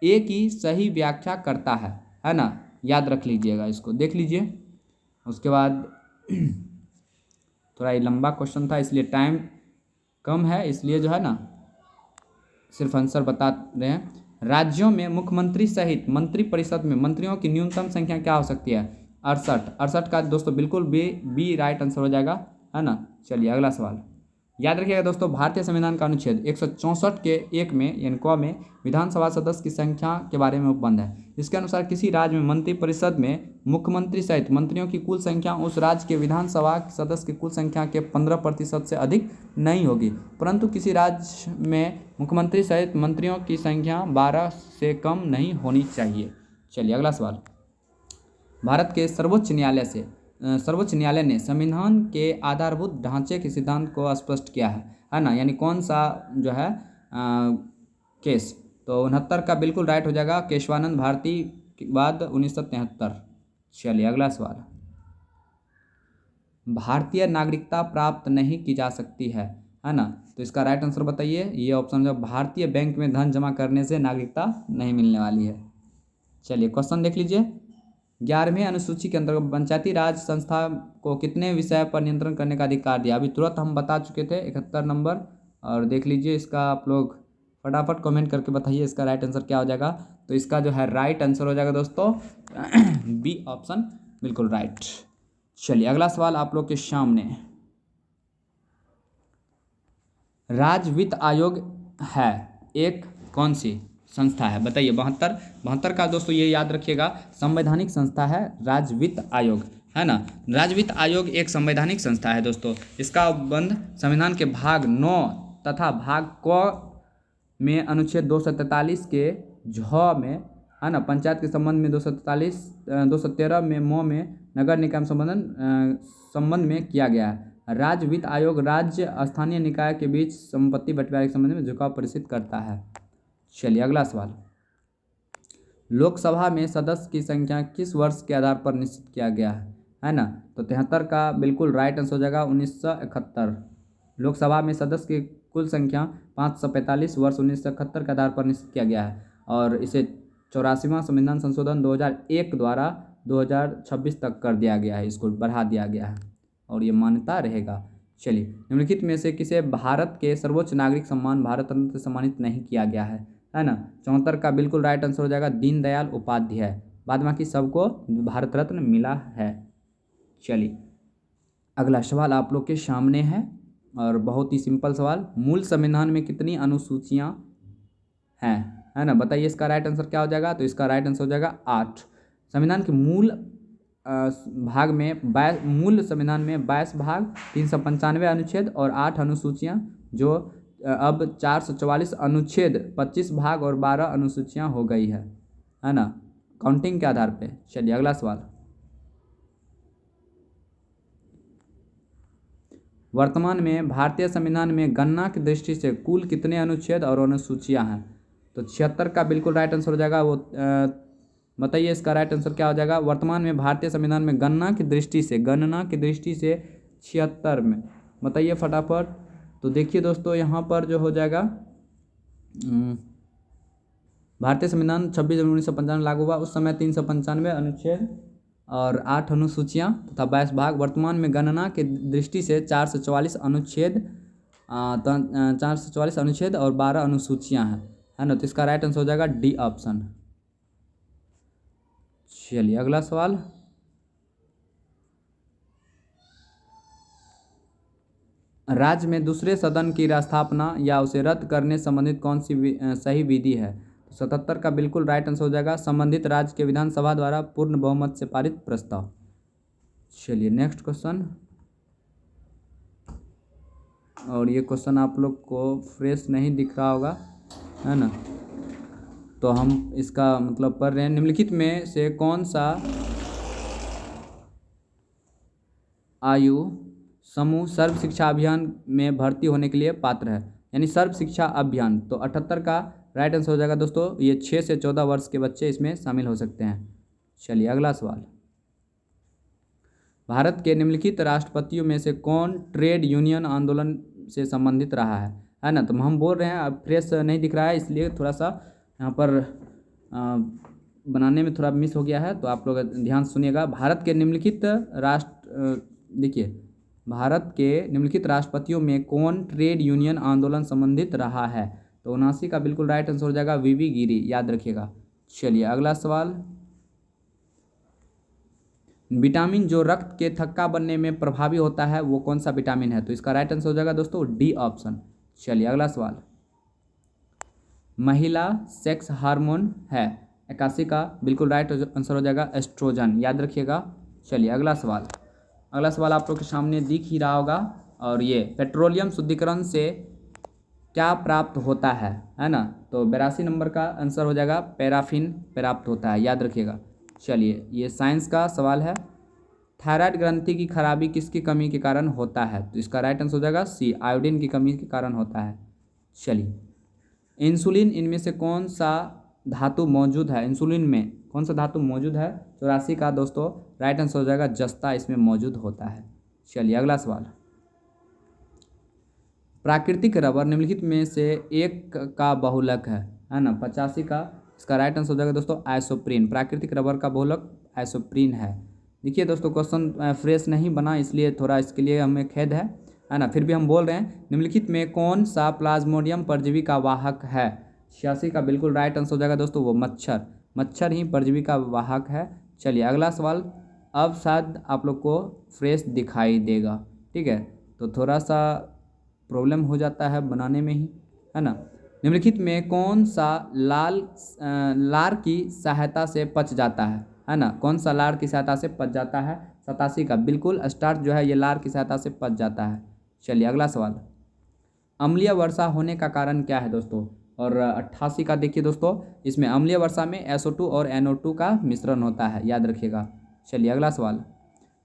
ए की सही व्याख्या करता है ना। याद रख लीजिएगा, इसको देख लीजिए। उसके बाद थोड़ा ये लंबा क्वेश्चन था, इसलिए टाइम कम है, इसलिए जो है ना सिर्फ आंसर बता रहे हैं। राज्यों में मुख्यमंत्री सहित मंत्रिपरिषद में मंत्रियों की न्यूनतम संख्या क्या हो सकती है। 68। 68 का दोस्तों बिल्कुल बी राइट आंसर हो जाएगा, है ना। चलिए अगला सवाल याद रखिएगा दोस्तों। भारतीय संविधान का अनुच्छेद 164 के 1 में यानी क में विधानसभा सदस्य की संख्या के बारे में उपबंध है। इसके अनुसार किसी राज्य में मंत्रिपरिषद में मुख्यमंत्री सहित मंत्रियों की कुल संख्या उस राज्य के विधानसभा सदस्य की कुल संख्या के 15% से अधिक नहीं होगी, परंतु किसी राज्य में मुख्यमंत्री सहित मंत्रियों की संख्या 12 से कम नहीं होनी चाहिए। चलिए अगला सवाल। भारत के सर्वोच्च न्यायालय ने संविधान के आधारभूत ढांचे के सिद्धांत को स्पष्ट किया है ना। यानी कौन सा जो है केस। तो 69 का बिल्कुल राइट हो जाएगा, केशवानंद भारती के बाद 1973। चलिए अगला सवाल। भारतीय नागरिकता प्राप्त नहीं की जा सकती है ना। तो इसका राइट आंसर बताइए। ये ऑप्शन जो भारतीय बैंक में धन जमा करने से नागरिकता नहीं मिलने वाली है। चलिए क्वेश्चन देख लीजिए। 11वीं अनुसूची के अंतर्गत पंचायती राज संस्था को कितने विषय पर नियंत्रण करने का अधिकार दिया। अभी तुरंत हम बता चुके थे 71 नंबर। और देख लीजिए इसका, आप लोग फटाफट कमेंट करके बताइए इसका राइट आंसर क्या हो जाएगा। तो इसका जो है राइट आंसर हो जाएगा दोस्तों बी ऑप्शन बिल्कुल राइट। चलिए अगला सवाल आप लोग के सामने। राज्य वित्त आयोग है एक कौन सी संस्था है बताइए। 72 का दोस्तों ये याद रखिएगा, संवैधानिक संस्था है राज्य वित्त आयोग, है ना। राज्य वित्त आयोग एक संवैधानिक संस्था है दोस्तों। इसका उपबंध संविधान के भाग 9 तथा भाग क में अनुच्छेद 243 के झ में, है ना, पंचायत के संबंध में 213 में म में नगर निकाय संबंध में किया गया है। राज्य वित्त आयोग राज्य स्थानीय निकाय के बीच संपत्ति बंटवारे के संबंध में झुकाव प्रदर्शित करता है। चलिए अगला सवाल। लोकसभा में सदस्य की संख्या किस वर्ष के आधार पर निश्चित किया गया है ना। तो 73 का बिल्कुल राइट आंसर हो जाएगा 1971। लोकसभा में सदस्य की कुल संख्या 545 वर्ष 1971 के आधार पर निश्चित किया गया है। और इसे 84वां संविधान संशोधन 2001 द्वारा 2026 तक कर दिया गया है, इसको बढ़ा दिया गया है और ये मान्यता रहेगा। चलिए निम्नलिखित में से किसे भारत के सर्वोच्च नागरिक सम्मान भारत रत्न से सम्मानित नहीं किया गया है ना। 74 का बिल्कुल राइट आंसर हो जाएगा दीनदयाल उपाध्याय। बाद बाकी सबको भारत रत्न मिला है। चलिए अगला सवाल आप लोग के सामने है और बहुत ही सिंपल सवाल। मूल संविधान में कितनी अनुसूचियां हैं, है ना, बताइए इसका राइट आंसर क्या हो जाएगा। तो इसका राइट आंसर हो जाएगा 8। संविधान के मूल भाग में मूल संविधान में 22 भाग 395 अनुच्छेद और 8 अनुसूचियां, जो अब 444 अनुच्छेद 25 भाग और 12 अनुसूचियां हो गई है ना, काउंटिंग के आधार पे। चलिए अगला सवाल। वर्तमान में भारतीय संविधान में गणना की दृष्टि से कुल कितने अनुच्छेद और अनुसूचियां हैं। तो 76 का बिल्कुल राइट आंसर हो जाएगा। वो बताइए इसका राइट आंसर क्या हो जाएगा। वर्तमान में भारतीय संविधान में गणना की दृष्टि से 76 में, बताइए फटाफट। तो देखिए दोस्तों यहाँ पर जो हो जाएगा, भारतीय संविधान 26 जनवरी 1995 लागू हुआ, उस समय 395 अनुच्छेद और 8 अनुसूचियाँ तथा 22 भाग। वर्तमान में गणना की दृष्टि से 444 अनुच्छेद और 12 अनुसूचियाँ हैं, है ना। तो इसका राइट आंसर हो जाएगा डी ऑप्शन। चलिए अगला सवाल। राज्य में दूसरे सदन की स्थापना या उसे रद्द करने संबंधित कौन सी सही विधि है। तो 77 का बिल्कुल राइट आंसर हो जाएगा संबंधित राज्य के विधानसभा द्वारा पूर्ण बहुमत से पारित प्रस्ताव। चलिए नेक्स्ट क्वेश्चन। और ये क्वेश्चन आप लोग को फ्रेश नहीं दिख रहा होगा, है ना, तो हम इसका मतलब पढ़ रहे हैं। निम्नलिखित में से कौन सा आयु समूह सर्व शिक्षा अभियान में भर्ती होने के लिए पात्र है, यानी सर्व शिक्षा अभियान। तो 78 का राइट आंसर हो जाएगा दोस्तों, ये 6 से 14 वर्ष के बच्चे इसमें शामिल हो सकते हैं। चलिए अगला सवाल, भारत के निम्नलिखित राष्ट्रपतियों में से कौन ट्रेड यूनियन आंदोलन से संबंधित रहा है ना। तो हम बोल रहे हैं, अब फ्रेश नहीं दिख रहा है इसलिए थोड़ा सा यहाँ पर बनाने में थोड़ा मिस हो गया है, तो आप लोग ध्यान से सुनिएगा। भारत के निम्नलिखित देखिए, भारत के निम्नलिखित राष्ट्रपतियों में कौन ट्रेड यूनियन आंदोलन संबंधित रहा है। तो 79 का बिल्कुल राइट आंसर हो जाएगा वीवी गिरी, याद रखिएगा। चलिए अगला सवाल, विटामिन जो रक्त के थक्का बनने में प्रभावी होता है वो कौन सा विटामिन है। तो इसका राइट आंसर हो जाएगा दोस्तों डी ऑप्शन। चलिए अगला सवाल, महिला सेक्स हार्मोन है 81 का बिल्कुल राइट आंसर हो जाएगा एस्ट्रोजन, याद रखिएगा। चलिए अगला सवाल, अगला सवाल आप लोग के सामने दिख ही रहा होगा, और ये पेट्रोलियम शुद्धिकरण से क्या प्राप्त होता है ना। तो 82 नंबर का आंसर हो जाएगा पैराफिन प्राप्त होता है, याद रखिएगा। चलिए ये साइंस का सवाल है, थायराइड ग्रंथि की खराबी किसकी कमी के कारण होता है। तो इसका राइट आंसर हो जाएगा सी, आयोडीन की कमी के कारण होता है। चलिए इंसुलिन इनमें से कौन सा धातु मौजूद है, इंसुलिन में कौन सा धातु मौजूद है। 84 का दोस्तों राइट आंसर हो जाएगा जस्ता इसमें मौजूद होता है। चलिए अगला सवाल, प्राकृतिक रबर निम्नलिखित में से एक का बहुलक है ना। 85 का इसका राइट आंसर हो जाएगा दोस्तों आइसोप्रीन, प्राकृतिक रबर का बहुलक आइसोप्रीन है। देखिए दोस्तों क्वेश्चन फ्रेश नहीं बना इसलिए थोड़ा इसके लिए हमें खेद है ना, फिर भी हम बोल रहे हैं निम्नलिखित में कौन सा प्लाज्मोडियम परजीवी का वाहक है। 86 का बिल्कुल राइट आंसर हो जाएगा दोस्तों वो मच्छर ही परजीवी का वाहक है। चलिए अगला सवाल, अब शायद आप लोग को फ्रेश दिखाई देगा, ठीक है, तो थोड़ा सा प्रॉब्लम हो जाता है बनाने में ही, है ना। निम्नलिखित में कौन सा लार की सहायता से पच जाता है ना, कौन सा लार की सहायता से पच जाता है। 87 का बिल्कुल स्टार्च जो है ये लार की सहायता से पच जाता है। चलिए अगला सवाल, अम्लीय वर्षा होने का कारण क्या है दोस्तों। और 88 का देखिए दोस्तों, इसमें अम्लीय वर्षा में SO2 और NO2 का मिश्रण होता है, याद रखिएगा। चलिए अगला सवाल,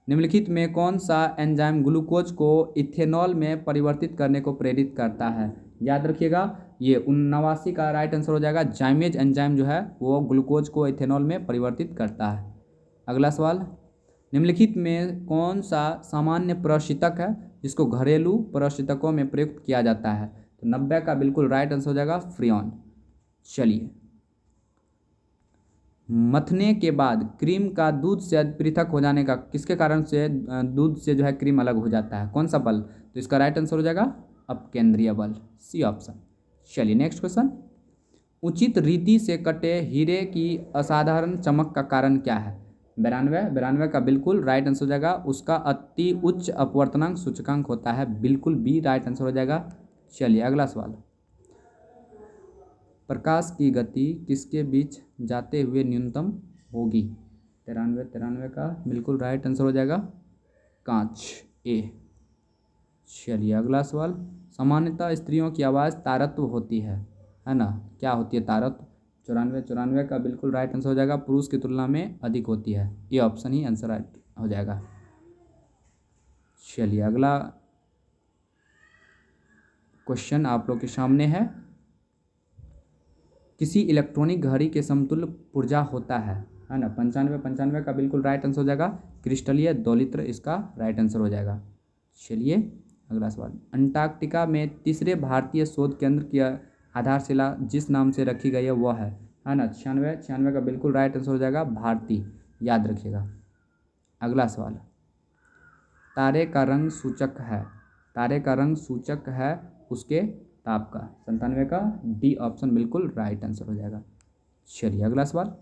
निम्नलिखित में कौन सा एंजाइम ग्लूकोज को इथेनॉल में परिवर्तित करने को प्रेरित करता है, याद रखिएगा। ये 79 का राइट आंसर हो जाएगा जाइमेज एंजाइम जो है वो ग्लूकोज को इथेनॉल में परिवर्तित करता है। अगला सवाल, निम्नलिखित में कौन सा सामान्य प्रशीतक है जिसको घरेलू प्रशीतकों में प्रयुक्त किया जाता है। तो 90 का बिल्कुल राइट आंसर हो जाएगा फ्रियॉन। चलिए, मथने के बाद क्रीम का दूध से पृथक हो जाने का किसके कारण से दूध से जो है क्रीम अलग हो जाता है, कौन सा बल। तो इसका राइट आंसर हो जाएगा अपकेंद्रीय बल, सी ऑप्शन। चलिए नेक्स्ट क्वेश्चन, उचित रीति से कटे हीरे की असाधारण चमक का कारण क्या है। 92 का बिल्कुल राइट आंसर हो जाएगा उसका अति उच्च अपवर्तनांक सूचकांक होता है, बिल्कुल बी राइट आंसर हो जाएगा। चलिए अगला सवाल, प्रकाश की गति किसके बीच जाते हुए न्यूनतम होगी। 93 का बिल्कुल राइट आंसर हो जाएगा कांच, ए। चलिए अगला सवाल, सामान्यतः स्त्रियों की आवाज़ तारत्व होती है ना, क्या होती है तारत्व। 94 का बिल्कुल राइट आंसर हो जाएगा पुरुष की तुलना में अधिक होती है, ये ऑप्शन ही आंसर राइट हो जाएगा। चलिए अगला क्वेश्चन आप लोग के सामने है, किसी इलेक्ट्रॉनिक घड़ी के समतुल्य पुर्जा होता है ना। 95 का बिल्कुल राइट आंसर हो जाएगा क्रिस्टलीय दोलित्र, इसका राइट आंसर हो जाएगा। चलिए अगला सवाल, अंटार्कटिका में तीसरे भारतीय शोध केंद्र की आधारशिला जिस नाम से रखी गई है वह है ना। 96 का बिल्कुल राइट आंसर हो जाएगा भारती, याद रखिएगा। अगला सवाल, तारे का रंग सूचक है उसके ताप का। 97 का डी ऑप्शन बिल्कुल राइट आंसर हो जाएगा। चलिए अगला सवाल,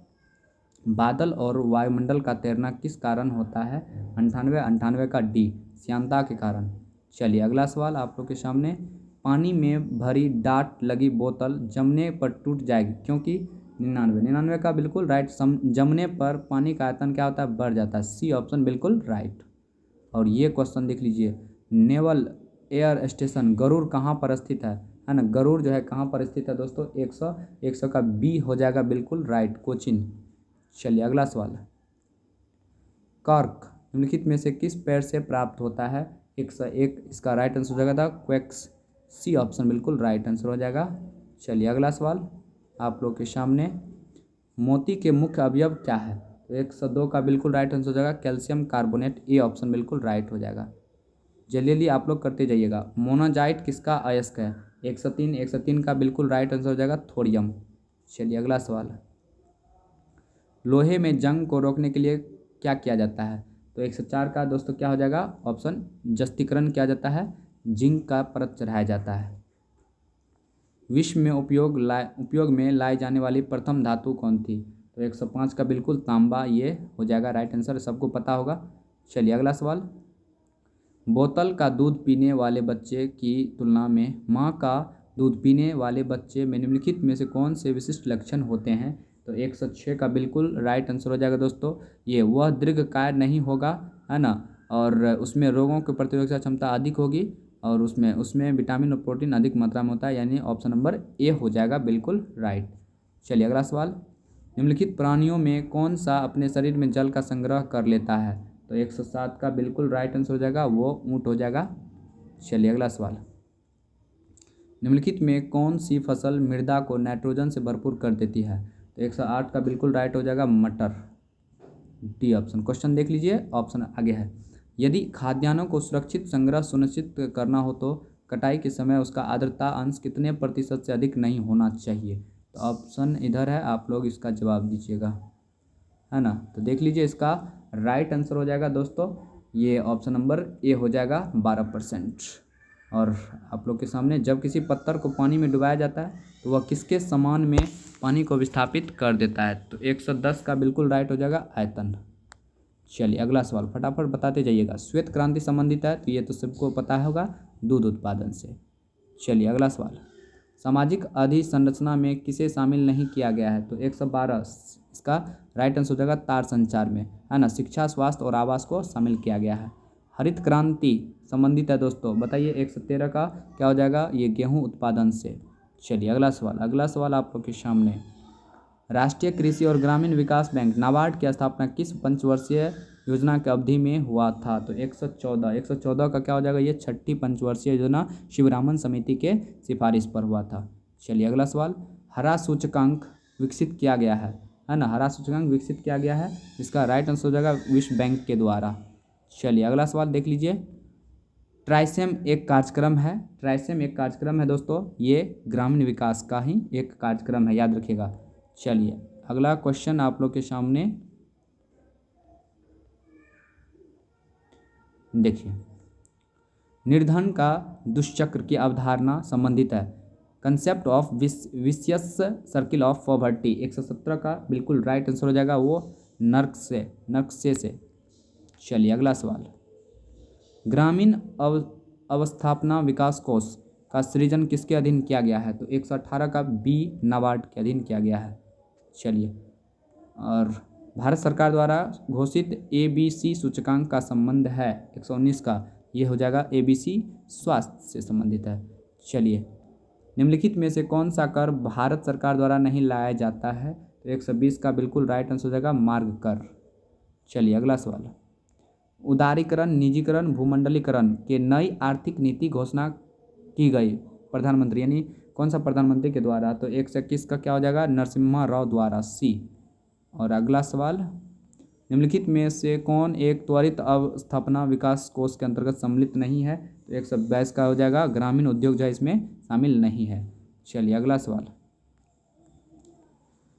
बादल और वायुमंडल का तैरना किस कारण होता है। 98 का डी श्यानता के कारण। चलिए अगला सवाल आप लोग के सामने, पानी में भरी डाट लगी बोतल जमने पर टूट जाएगी क्योंकि। 99 का बिल्कुल राइट, जमने पर पानी का आयतन क्या होता है, बढ़ जाता है, सी ऑप्शन बिल्कुल राइट। और ये क्वेश्चन देख लीजिए, नेवल एयर स्टेशन गरुड़ कहाँ पर स्थित है ना। गरुड़ जो है कहाँ पर स्थित है दोस्तों, 100 का बी हो जाएगा बिल्कुल राइट, कोचिन। चलिए अगला सवाल, कर्क निम्नलिखित में से किस पेड़ से प्राप्त होता है। 101 इसका राइट आंसर हो जाएगा था क्वेक्स, सी ऑप्शन बिल्कुल राइट आंसर हो जाएगा। चलिए अगला सवाल, आप लोग के सामने मोती के मुख्य अवयव क्या है? तो 102 का बिल्कुल राइट आंसर हो जाएगा कैल्शियम कार्बोनेट, ये ऑप्शन बिल्कुल राइट हो जाएगा। जल्दी आप लोग करते जाइएगा। मोनाजाइट किसका अयस्क है? 103 का बिल्कुल राइट आंसर हो जाएगा थोरियम। चलिए अगला सवाल। लोहे में जंग को रोकने के लिए क्या किया जाता है? तो 104 का दोस्तों क्या हो जाएगा ऑप्शन जस्तीकरण किया जाता है, जिंक का परत चढ़ाया जाता है। विश्व में उपयोग में लाई जाने वाली प्रथम धातु कौन थी? तो 105 का बिल्कुल तांबा, ये हो जाएगा राइट आंसर, सबको पता होगा। चलिए अगला सवाल। बोतल का दूध पीने वाले बच्चे की तुलना में माँ का दूध पीने वाले बच्चे में निम्नलिखित में से कौन से विशिष्ट लक्षण होते हैं? तो 106 का बिल्कुल राइट आंसर हो जाएगा दोस्तों, ये वह दीर्घकाय नहीं होगा, है ना, और उसमें रोगों की प्रतिरोधक क्षमता अधिक होगी, और उसमें विटामिन और प्रोटीन अधिक मात्रा में होता है, यानी ऑप्शन नंबर ए हो जाएगा बिल्कुल राइट। चलिए अगला सवाल। निम्नलिखित प्राणियों में कौन सा अपने शरीर में जल का संग्रह कर लेता है? तो 107 का बिल्कुल राइट आंसर हो जाएगा, वो ऊँट हो जाएगा। चलिए अगला सवाल। निम्नलिखित में कौन सी फसल मृदा को नाइट्रोजन से भरपूर कर देती है? तो 108 का बिल्कुल राइट हो जाएगा मटर, डी ऑप्शन। क्वेश्चन देख लीजिए, ऑप्शन आगे है। यदि खाद्यान्नों को सुरक्षित संग्रह सुनिश्चित करना हो तो कटाई के समय उसका आर्द्रता अंश कितने प्रतिशत से अधिक नहीं होना चाहिए? तो ऑप्शन इधर है, आप लोग इसका जवाब दीजिएगा, है ना। तो देख लीजिए, इसका राइट आंसर हो जाएगा दोस्तों, ये ऑप्शन नंबर ए हो जाएगा 12%। और आप लोग के सामने, जब किसी पत्थर को पानी में डुबाया जाता है तो वह किसके समान में पानी को विस्थापित कर देता है? तो 110 का बिल्कुल राइट हो जाएगा आयतन। चलिए अगला सवाल फटाफट बताते जाइएगा। श्वेत क्रांति संबंधित है, तो ये तो सबको पता होगा, दूध उत्पादन से। चलिए अगला सवाल। सामाजिक अधिसंरचना में किसे शामिल नहीं किया गया है? तो 112 इसका राइट आंसर हो जाएगा तार संचार में, है ना, शिक्षा, स्वास्थ्य और आवास को शामिल किया गया है। हरित क्रांति संबंधित है दोस्तों, बताइए 113 का क्या हो जाएगा, ये गेहूं उत्पादन से। चलिए अगला सवाल आप लोग के सामने। राष्ट्रीय कृषि और ग्रामीण विकास बैंक नाबार्ड की स्थापना किस पंचवर्षीय योजना की अवधि में हुआ था? तो 114 का क्या हो जाएगा, ये छठी पंचवर्षीय योजना शिवरामन समिति के सिफारिश पर हुआ था। चलिए अगला सवाल। हरा सूचकांक विकसित किया गया है ना, हरा सूचकांक विकसित किया गया है, इसका राइट आंसर हो जाएगा विश्व बैंक के द्वारा। चलिए अगला सवाल देख लीजिए। ट्राइसेम एक कार्यक्रम है दोस्तों, ये ग्रामीण विकास का ही एक कार्यक्रम है, याद रखिएगा। चलिए अगला क्वेश्चन आप लोग के सामने देखिए। निर्धन का दुष्चक्र की अवधारणा संबंधित है, concept of vicious circle of poverty. 117 का बिल्कुल राइट आंसर हो जाएगा, वो नक्शे से। चलिए अगला सवाल। ग्रामीण अवस्थापना विकास कोष का सृजन किसके अधीन किया गया है? तो 118 का बी नाबार्ड के अधीन किया गया है। चलिए, और भारत सरकार द्वारा घोषित ABC सूचकांक का संबंध है 119 का, ये हो जाएगा ABC स्वास्थ्य से संबंधित है। चलिए, निम्नलिखित में से कौन सा कर भारत सरकार द्वारा नहीं लाया जाता है? तो 120 का बिल्कुल राइट आंसर हो जाएगा मार्ग कर। चलिए अगला सवाल। उदारीकरण, निजीकरण, भूमंडलीकरण के नई आर्थिक नीति घोषणा की गई प्रधानमंत्री, यानी कौन सा प्रधानमंत्री के द्वारा? तो 121 का क्या हो जाएगा, नरसिम्हा राव द्वारा, सी। और अगला सवाल। निम्नलिखित में से कौन एक त्वरित अवस्थापना विकास कोष के अंतर्गत सम्मिलित नहीं है? तो 122 का हो जाएगा ग्रामीण उद्योग जो है इसमें शामिल नहीं है। चलिए अगला सवाल।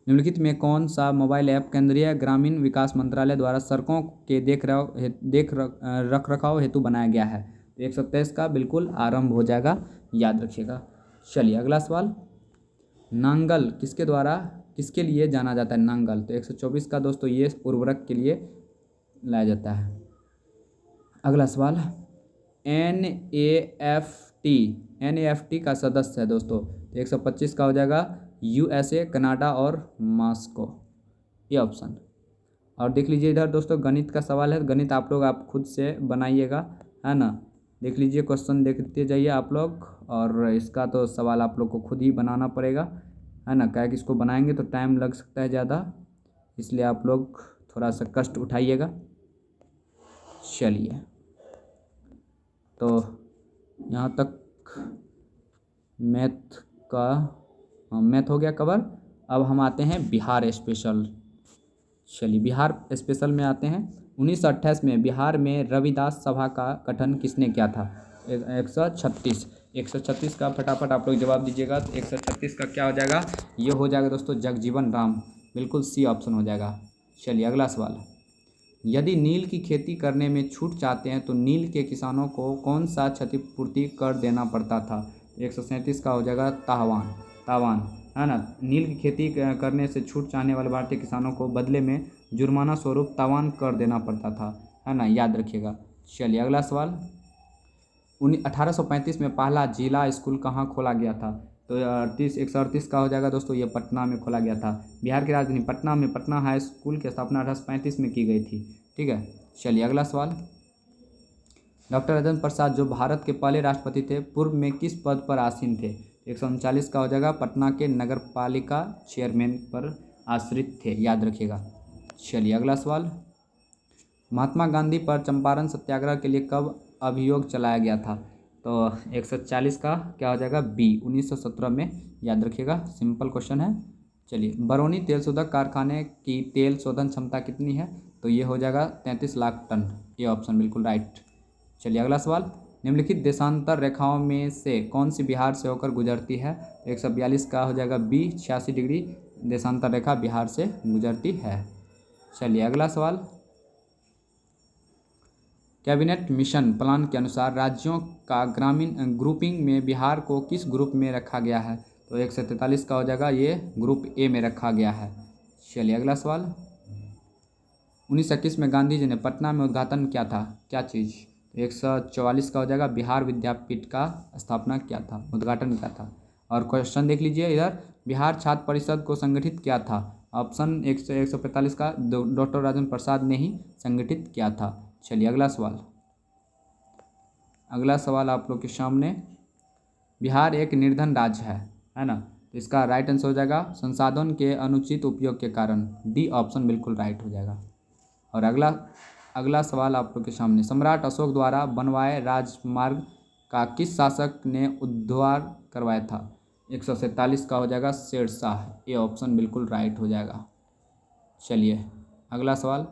निम्नलिखित में कौन सा मोबाइल ऐप केंद्रीय ग्रामीण विकास मंत्रालय द्वारा सड़कों के देख रखरखाव हेतु बनाया गया है? तो 127 का बिल्कुल आरंभ हो जाएगा, याद रखिएगा। चलिए अगला सवाल। नांगल किसके लिए जाना जाता है? नांगल, तो 124 का दोस्तों ये उर्वरक के लिए लाया जाता है। अगला सवाल। NAFT का सदस्य है दोस्तों, तो 125 का हो जाएगा USA, कनाडा और मॉस्को, ये ऑप्शन। और देख लीजिए इधर दोस्तों गणित का सवाल है, गणित आप लोग खुद से बनाइएगा, है ना। देख लीजिए क्वेश्चन देखते जाइए आप लोग, और इसका तो सवाल आप लोग को खुद ही बनाना पड़ेगा, है ना, क्या कि इसको बनाएंगे तो टाइम लग सकता है ज़्यादा, इसलिए आप लोग थोड़ा सा कष्ट उठाइएगा। चलिए, तो यहाँ तक मैथ हो गया कवर। अब हम आते हैं बिहार स्पेशल। चलिए बिहार स्पेशल में आते हैं। 1928 में बिहार में रविदास सभा का गठन किसने किया था? 136 का फटाफट आप लोग जवाब दीजिएगा। तो 136 का क्या हो जाएगा? ये हो जाएगा दोस्तों जगजीवन राम, बिल्कुल सी ऑप्शन हो जाएगा। चलिए अगला सवाल। यदि नील की खेती करने में छूट चाहते हैं तो नील के किसानों को कौन सा क्षतिपूर्ति कर देना पड़ता था? 137 का हो जाएगा तावान, है ना। नील की खेती करने से छूट चाहने वाले भारतीय किसानों को बदले में जुर्माना स्वरूप तावान कर देना पड़ता था, है ना, याद रखिएगा। चलिए अगला सवाल। 1835 में पहला जिला स्कूल कहाँ खोला गया था? तो 138 का हो जाएगा दोस्तों, ये पटना में खोला गया था। बिहार की राजधानी पटना में पटना हाई स्कूल की स्थापना 1835 में की गई थी। ठीक है। चलिए अगला सवाल। डॉक्टर राजेंद्र प्रसाद जो भारत के पहले राष्ट्रपति थे, पूर्व में किस पद पर आसीन थे? 139 का हो जाएगा, पटना के नगर पालिका चेयरमैन पर आश्रित थे, याद रखिएगा। चलिए अगला सवाल। महात्मा गांधी पर चंपारण सत्याग्रह के लिए कब अभियोग चलाया गया था? तो 140 का क्या हो जाएगा? बी, 1917 में, याद रखिएगा। सिंपल क्वेश्चन है। चलिए बरौनी तेल शोधक कारखाने की तेल शोधन क्षमता कितनी है? तो ये हो जाएगा 33 लाख टन, ये ऑप्शन बिल्कुल राइट। चलिए अगला सवाल। निम्नलिखित देशांतर रेखाओं में से कौन सी बिहार से होकर गुजरती है? 142 का हो जाएगा बी, 86 डिग्री देशांतर रेखा बिहार से गुजरती है। चलिए अगला सवाल। कैबिनेट मिशन प्लान के अनुसार राज्यों का ग्रामीण ग्रुपिंग में बिहार को किस ग्रुप में रखा गया है? तो 143 का हो जाएगा, ये ग्रुप ए में रखा गया है। चलिए अगला सवाल। 1921 में गांधी जी ने पटना में उद्घाटन किया था, क्या चीज़? 144 का हो जाएगा, बिहार विद्यापीठ का स्थापना किया था, उद्घाटन किया था। और क्वेश्चन देख लीजिए इधर, बिहार छात्र परिषद को संगठित किया था। ऑप्शन 145 का डॉक्टर राजेंद्र प्रसाद ने ही संगठित किया था। चलिए अगला सवाल। अगला सवाल आप लोग के सामने। बिहार एक निर्धन राज्य है ना, तो इसका राइट आंसर हो जाएगा संसाधन के अनुचित उपयोग के कारण, डी ऑप्शन बिल्कुल राइट हो जाएगा। और अगला सवाल आप लोग के सामने। सम्राट अशोक द्वारा बनवाए राजमार्ग का किस शासक ने उद्धार करवाया था? 147 का हो जाएगा शेरशाह, ये ऑप्शन बिल्कुल राइट हो जाएगा। चलिए अगला सवाल।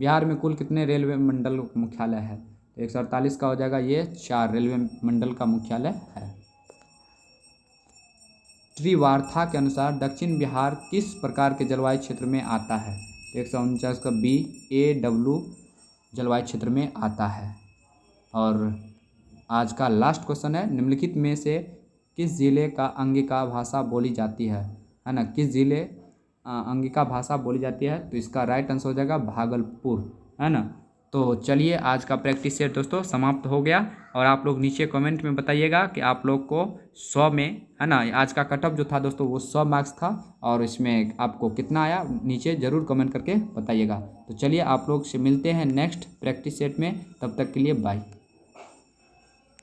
बिहार में कुल कितने रेलवे मंडल मुख्यालय है? तो 148 का हो जाएगा, ये 4 रेलवे मंडल का मुख्यालय है। त्रिवार्था के अनुसार दक्षिण बिहार किस प्रकार के जलवायु क्षेत्र में आता है? 149 का बी, AW जलवायु क्षेत्र में आता है। और आज का लास्ट क्वेश्चन है, निम्नलिखित में से किस जिले का अंगिका भाषा बोली जाती है ना, किस जिले अंगिका भाषा बोली जाती है? तो इसका राइट आंसर हो जाएगा भागलपुर, है ना। तो चलिए आज का प्रैक्टिस सेट दोस्तों समाप्त हो गया। और आप लोग नीचे कमेंट में बताइएगा कि आप लोग को 100 में, है ना, आज का कटअप जो था दोस्तों वो 100 मार्क्स था, और इसमें आपको कितना आया नीचे ज़रूर कमेंट करके बताइएगा। तो चलिए आप लोग से मिलते हैं नेक्स्ट प्रैक्टिस सेट में, तब तक के लिए बाय।